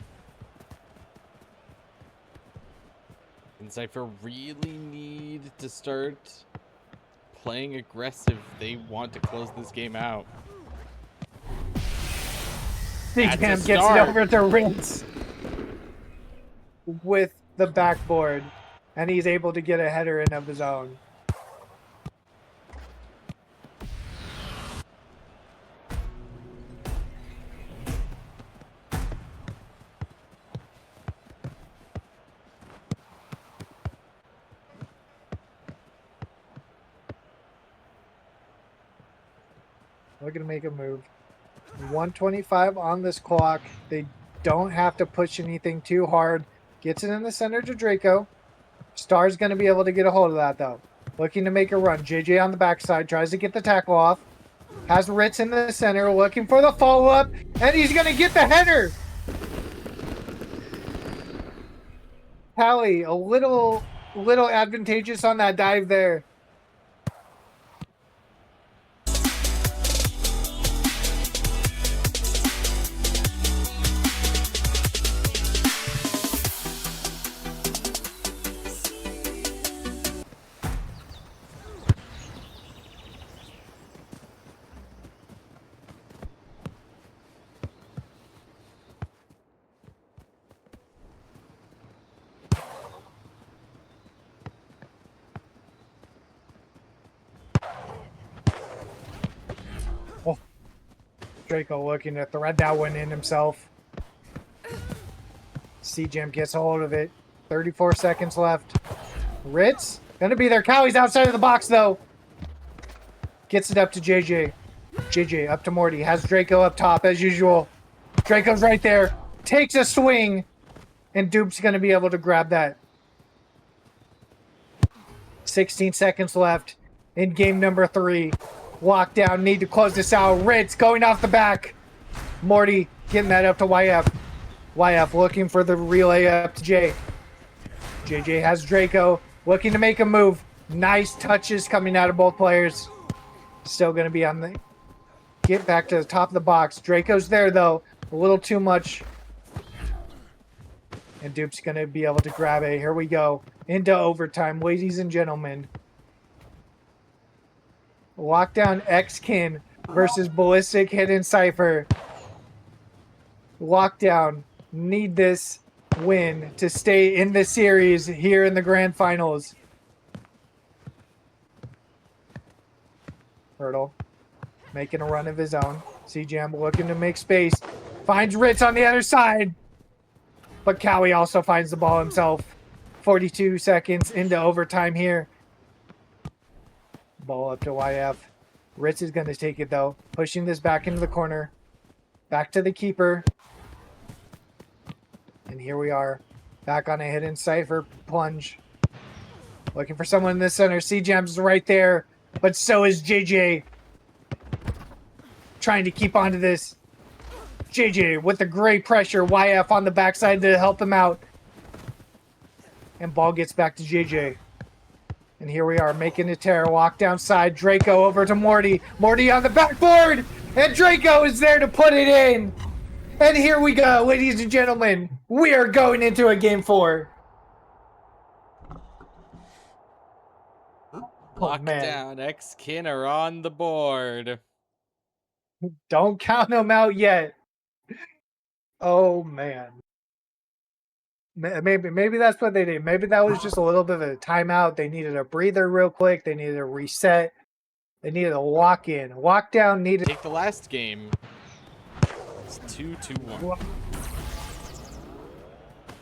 And Cypher really need to start playing aggressive. They want to close this game out. CJam gets it over to Rinse with the backboard, and he's able to get a header in of his own. Looking to make a move. 125 on this clock. They don't have to push anything too hard. Gets it in the center to Draco. Star's going to be able to get a hold of that, though. Looking to make a run. JJ on the backside. Tries to get the tackle off. Has Ritz in the center. Looking for the follow-up. And he's going to get the header. Hallie, a little advantageous on that dive there. Draco looking to thread that one in himself. C-Jam gets a hold of it. 34 seconds left. Ritz gonna be there. Cowie's outside of the box though. Gets it up to JJ. JJ up to Morty. Has Draco up top as usual. Draco's right there. Takes a swing. And Dupe's gonna be able to grab that. 16 seconds left in game number 3. Lockdown, need to close this out. Ritz going off the back. Morty getting that up to YF. YF looking for the relay up to Jay. JJ has Draco looking to make a move. Nice touches coming out of both players. Still going to be on the... Get back to the top of the box. Draco's there, though. A little too much. And Dupe's going to be able to grab it. Here we go. Into overtime, ladies and gentlemen. Lockdown X-Kin versus Ballistic Hidden Cypher. Lockdown need this win to stay in the series here in the grand finals. Hurdle making a run of his own. C-Jam looking to make space. Finds Ritz on the other side. But Cowie also finds the ball himself. 42 seconds into overtime here. Ball up to YF. Ritz is going to take it, though. Pushing this back into the corner. Back to the keeper. And here we are. Back on a hidden Cypher plunge. Looking for someone in the center. C-Jam's right there. But so is JJ. Trying to keep onto this. JJ with the great pressure. YF on the backside to help him out. And ball gets back to JJ. And here we are making a tear. Walk down side. Draco over to Morty. Morty on the backboard. And Draco is there to put it in. And here we go, ladies and gentlemen. We are going into a game 4. Lockdown, X-Kin are on the board. Don't count them out yet. Oh, man. Maybe that's what they did. Maybe that was just a little bit of a timeout. They needed a breather real quick. They needed a reset. They needed a walk in. Lockdown needed... Take the last game. It's 2-2-1.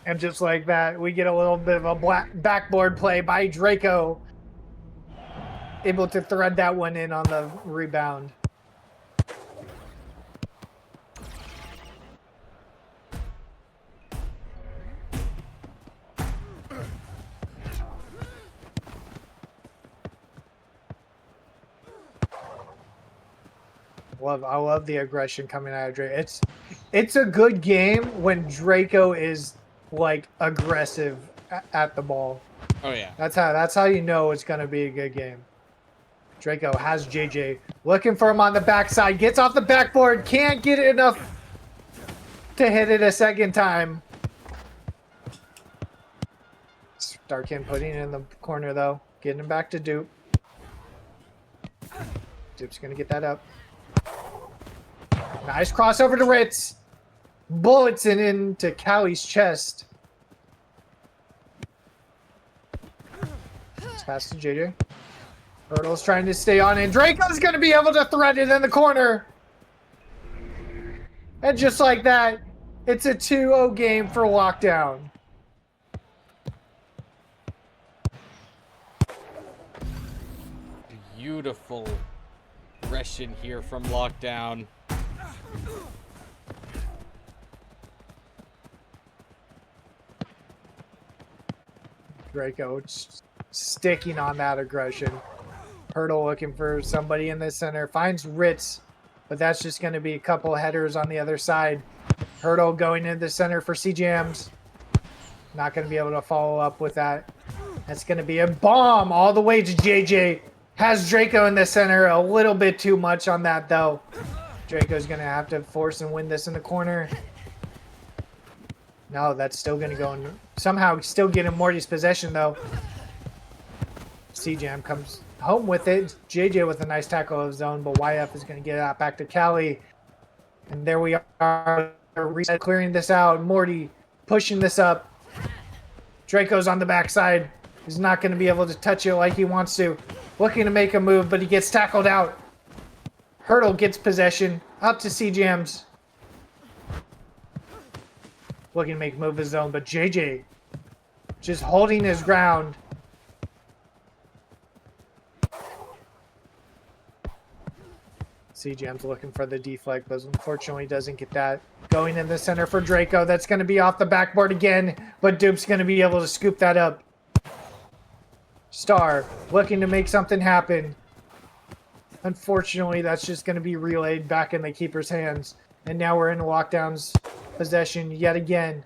And just like that, we get a little bit of a backboard play by Draco. Able to thread that one in on the rebound. I love the aggression coming out of Draco. It's a good game when Draco is like aggressive at the ball. Oh yeah. That's how you know it's gonna be a good game. Draco has JJ looking for him on the backside. Gets off the backboard. Can't get it enough to hit it a second time. Starkin putting it in the corner though. Getting him back to Dupe. Dupe's gonna get that up. Nice crossover to Ritz. Bullets into Callie's chest. Let's pass to JJ. Hurdle's trying to stay on, and Draco's going to be able to thread it in the corner. And just like that, it's a 2-0 game for Lockdown. Beautiful aggression here from Lockdown. Draco sticking on that aggression. Hurdle looking for somebody in the center. Finds Ritz, but that's just going to be a couple headers on the other side. Hurdle going into the center for C-Jams. Not going to be able to follow up with that. That's going to be a bomb all the way to JJ. Has Draco in the center. A little bit too much on that, though. Draco's going to have to force and win this in the corner. No, that's still going to go in. Somehow still getting Morty's possession, though. C-Jam comes home with it. JJ with a nice tackle of his own, but YF is going to get it out back to Callie. And there we are. Reset clearing this out. Morty pushing this up. Draco's on the backside. He's not going to be able to touch it like he wants to. Looking to make a move, but he gets tackled out. Hurdle gets possession. Up to C-Jams. Looking to make a move of his own, but JJ just holding his ground. C-Jam's looking for the deflect, but unfortunately doesn't get that. Going in the center for Draco. That's going to be off the backboard again, but Dupe's going to be able to scoop that up. Star looking to make something happen. Unfortunately, that's just going to be relayed back in the keeper's hands. And now we're in Lockdown's possession yet again.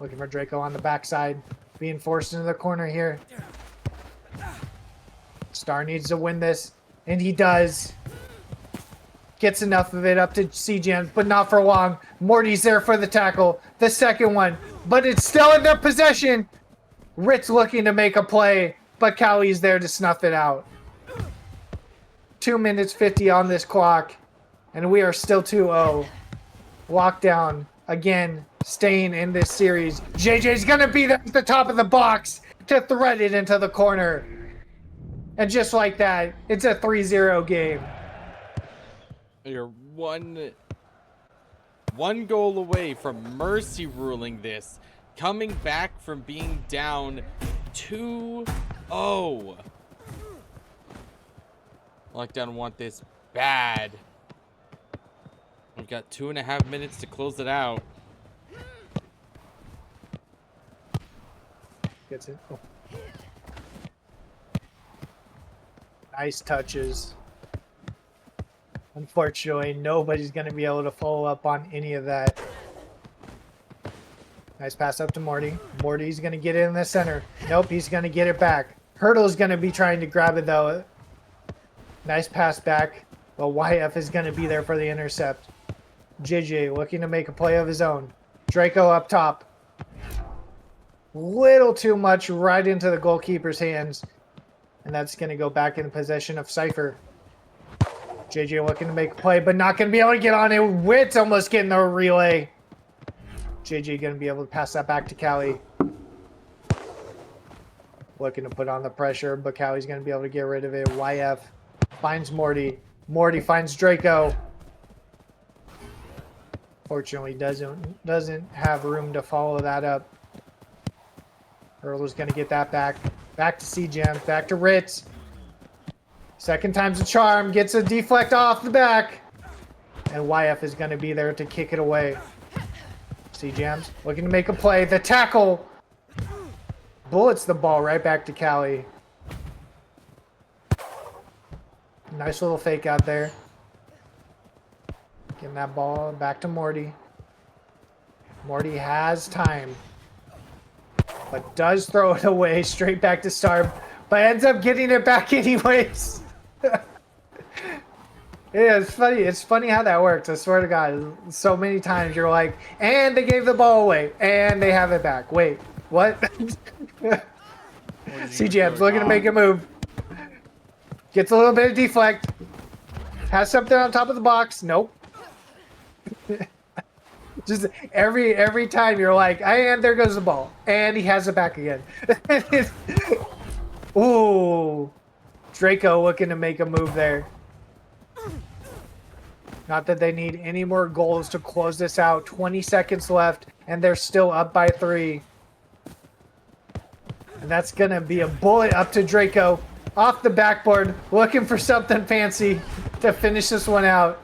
Looking for Draco on the backside. Being forced into the corner here. Star needs to win this. And he does. Gets enough of it up to C-Jams, but not for long. Morty's there for the tackle. The second one. But it's still in their possession. Ritz looking to make a play, but Callie's there to snuff it out. 2 minutes 50 on this clock, and we are still 2-0. Lockdown, again, staying in this series. JJ's going to be there at the top of the box to thread it into the corner. And just like that, it's a 3-0 game. You're one goal away from Mercy ruling this. Coming back from being down 2-0. Lockdown want this bad. We've got 2.5 minutes to close it out. Gets it. Oh. Nice touches. Unfortunately, nobody's going to be able to follow up on any of that. Nice pass up to Morty. Morty's going to get it in the center. Nope, he's going to get it back. Hurdle's going to be trying to grab it, though. Nice pass back. But YF is going to be there for the intercept. JJ looking to make a play of his own. Draco up top. Little too much right into the goalkeeper's hands. And that's going to go back in possession of Cypher. JJ looking to make a play, but not going to be able to get on it. Witt's almost getting the relay. JJ going to be able to pass that back to Callie. Looking to put on the pressure, but Callie's going to be able to get rid of it. YF finds Morty. Morty finds Draco. Fortunately, doesn't have room to follow that up. Hurler's going to get that back. Back to C-Gems. Back to Ritz. Second time's a charm. Gets a deflect off the back. And YF is going to be there to kick it away. C-Gems looking to make a play. The tackle. Bullets the ball right back to Callie. Nice little fake out there. Getting that ball back to Morty. Morty has time. But does throw it away straight back to Starb. But ends up getting it back anyways. Yeah, it's funny. It's funny how that works. I swear to God. So many times you're like, and they gave the ball away. And they have it back. Wait, what? CGM's looking to make a move. Gets a little bit of deflect. Has something on top of the box. Nope. Just every time you're like, and there goes the ball. And he has it back again. Ooh. Draco looking to make a move there. Not that they need any more goals to close this out. 20 seconds left, and they're still up by 3. And that's going to be a bullet up to Draco. Off the backboard, looking for something fancy to finish this one out.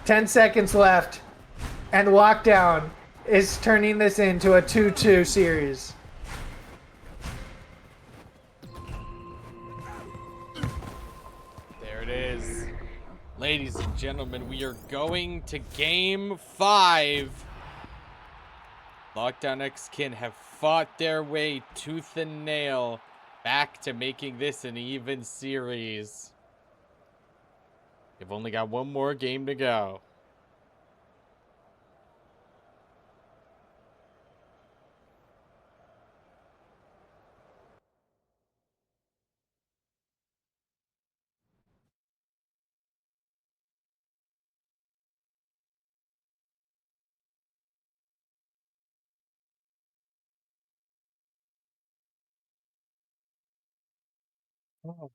10 seconds left, and Lockdown is turning this into a 2-2 series. There it is. Ladies and gentlemen, we are going to game 5. Lockdown X-Kin have fought their way tooth and nail back to making this an even series. They've only got one more game to go. Oh.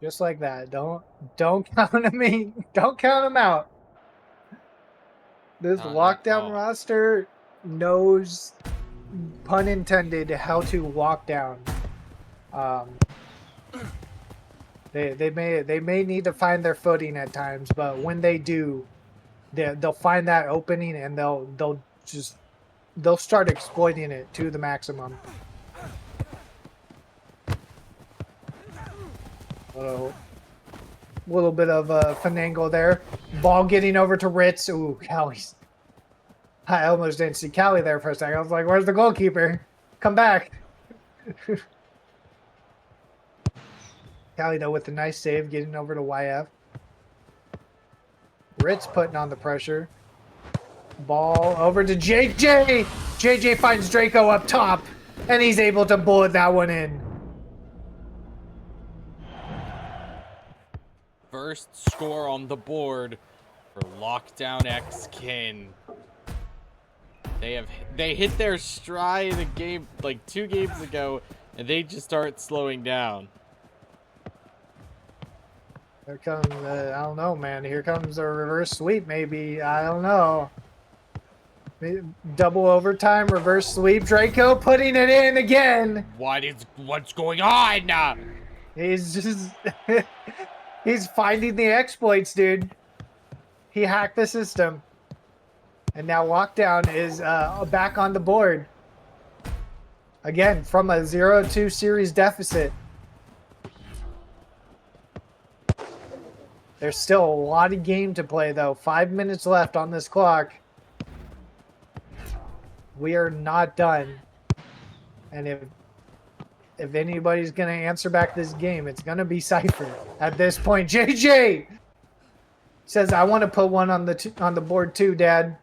Just like that. Don't count them in. Don't count them out. This Lockdown roster knows, pun intended, how to lock down. They may need to find their footing at times, but when they do, they'll find that opening and they'll start exploiting it to the maximum. Little bit of finagle there. Ball getting over to Ritz. Ooh, Callie's. I almost didn't see Callie there for a second. I was like, where's the goalkeeper? Come back. Callie, though, with a nice save, getting over to YF. Ritz putting on the pressure. Ball over to JJ. JJ finds Draco up top, and he's able to bullet that one in. First score on the board for Lockdown X-Kin. They hit their stride a game like 2 games ago, and they just start slowing down. Here comes, I don't know, man. Here comes a reverse sweep, maybe. I don't know. Double overtime, reverse sweep. Draco putting it in again. What's going on? He's just he's finding the exploits, dude. He hacked the system. And now Lockdown is back on the board. Again, from a 0-2 series deficit. There's still a lot of game to play, though. 5 minutes left on this clock. We are not done. And if anybody's going to answer back this game, it's going to be Cypher. At this point, JJ says, I want to put one on the board too, Dad.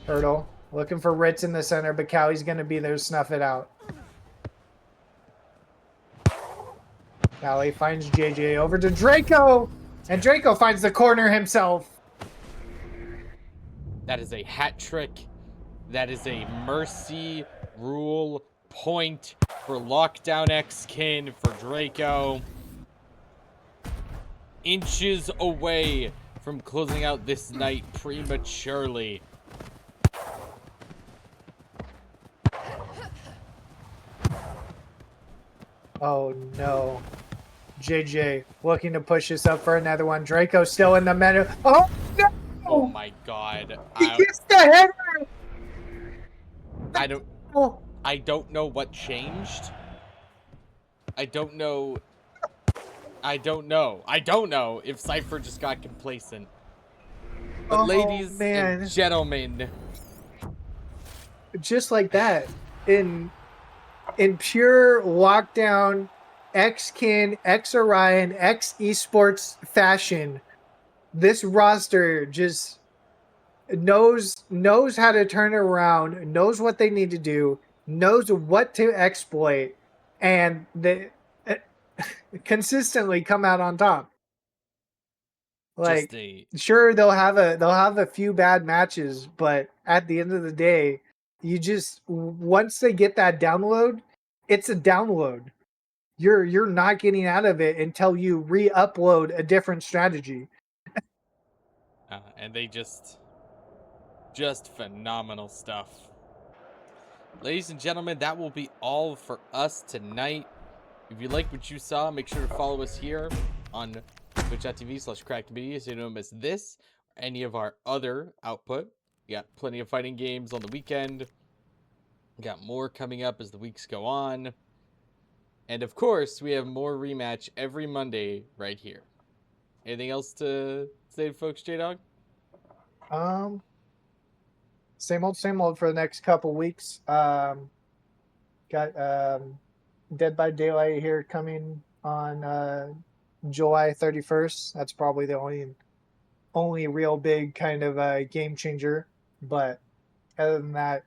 Hurdle. Looking for Ritz in the center, but Cowie's going to be there to snuff it out. Callie finds JJ over to Draco. And Draco finds the corner himself. That is a hat trick. That is a mercy rule point for Lockdown X-Kin for Draco. Inches away from closing out this night prematurely. Oh no. JJ looking to push this up for another one. Draco still in the middle. Oh no! Oh my god. He gets the header! I don't know what changed. I don't know if Cypher just got complacent. But ladies and gentlemen, just like that, in pure Lockdown, X-Kin, X-Orion, X-Esports fashion, this roster just knows how to turn it around, knows what they need to do, knows what to exploit, and they consistently come out on top. Like, sure, they'll have a few bad matches, but at the end of the day, you just, once they get that download, it's a download. You're not getting out of it until you re-upload a different strategy. and they just phenomenal stuff. Ladies and gentlemen, that will be all for us tonight. If you like what you saw, make sure to follow us here on twitch.tv/crackedmedia so you don't miss this or any of our other output. We got plenty of fighting games on the weekend. We got more coming up as the weeks go on. And of course, we have more Rematch every Monday right here. Anything else to say, folks, J-Dog? Same old for the next couple weeks. Got Dead by Daylight here coming on July 31st. That's probably the only real big kind of game changer. But other than that,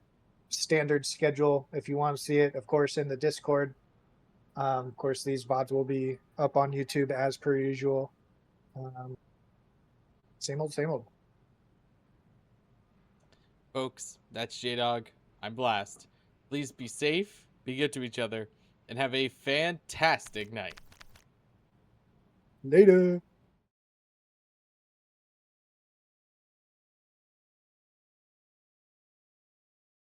standard schedule. If you want to see it, of course, in the Discord. Of course, these VODs will be up on YouTube as per usual. Same old. Folks, that's J-Dog. I'm Blast. Please be safe, be good to each other, and have a fantastic night. Later.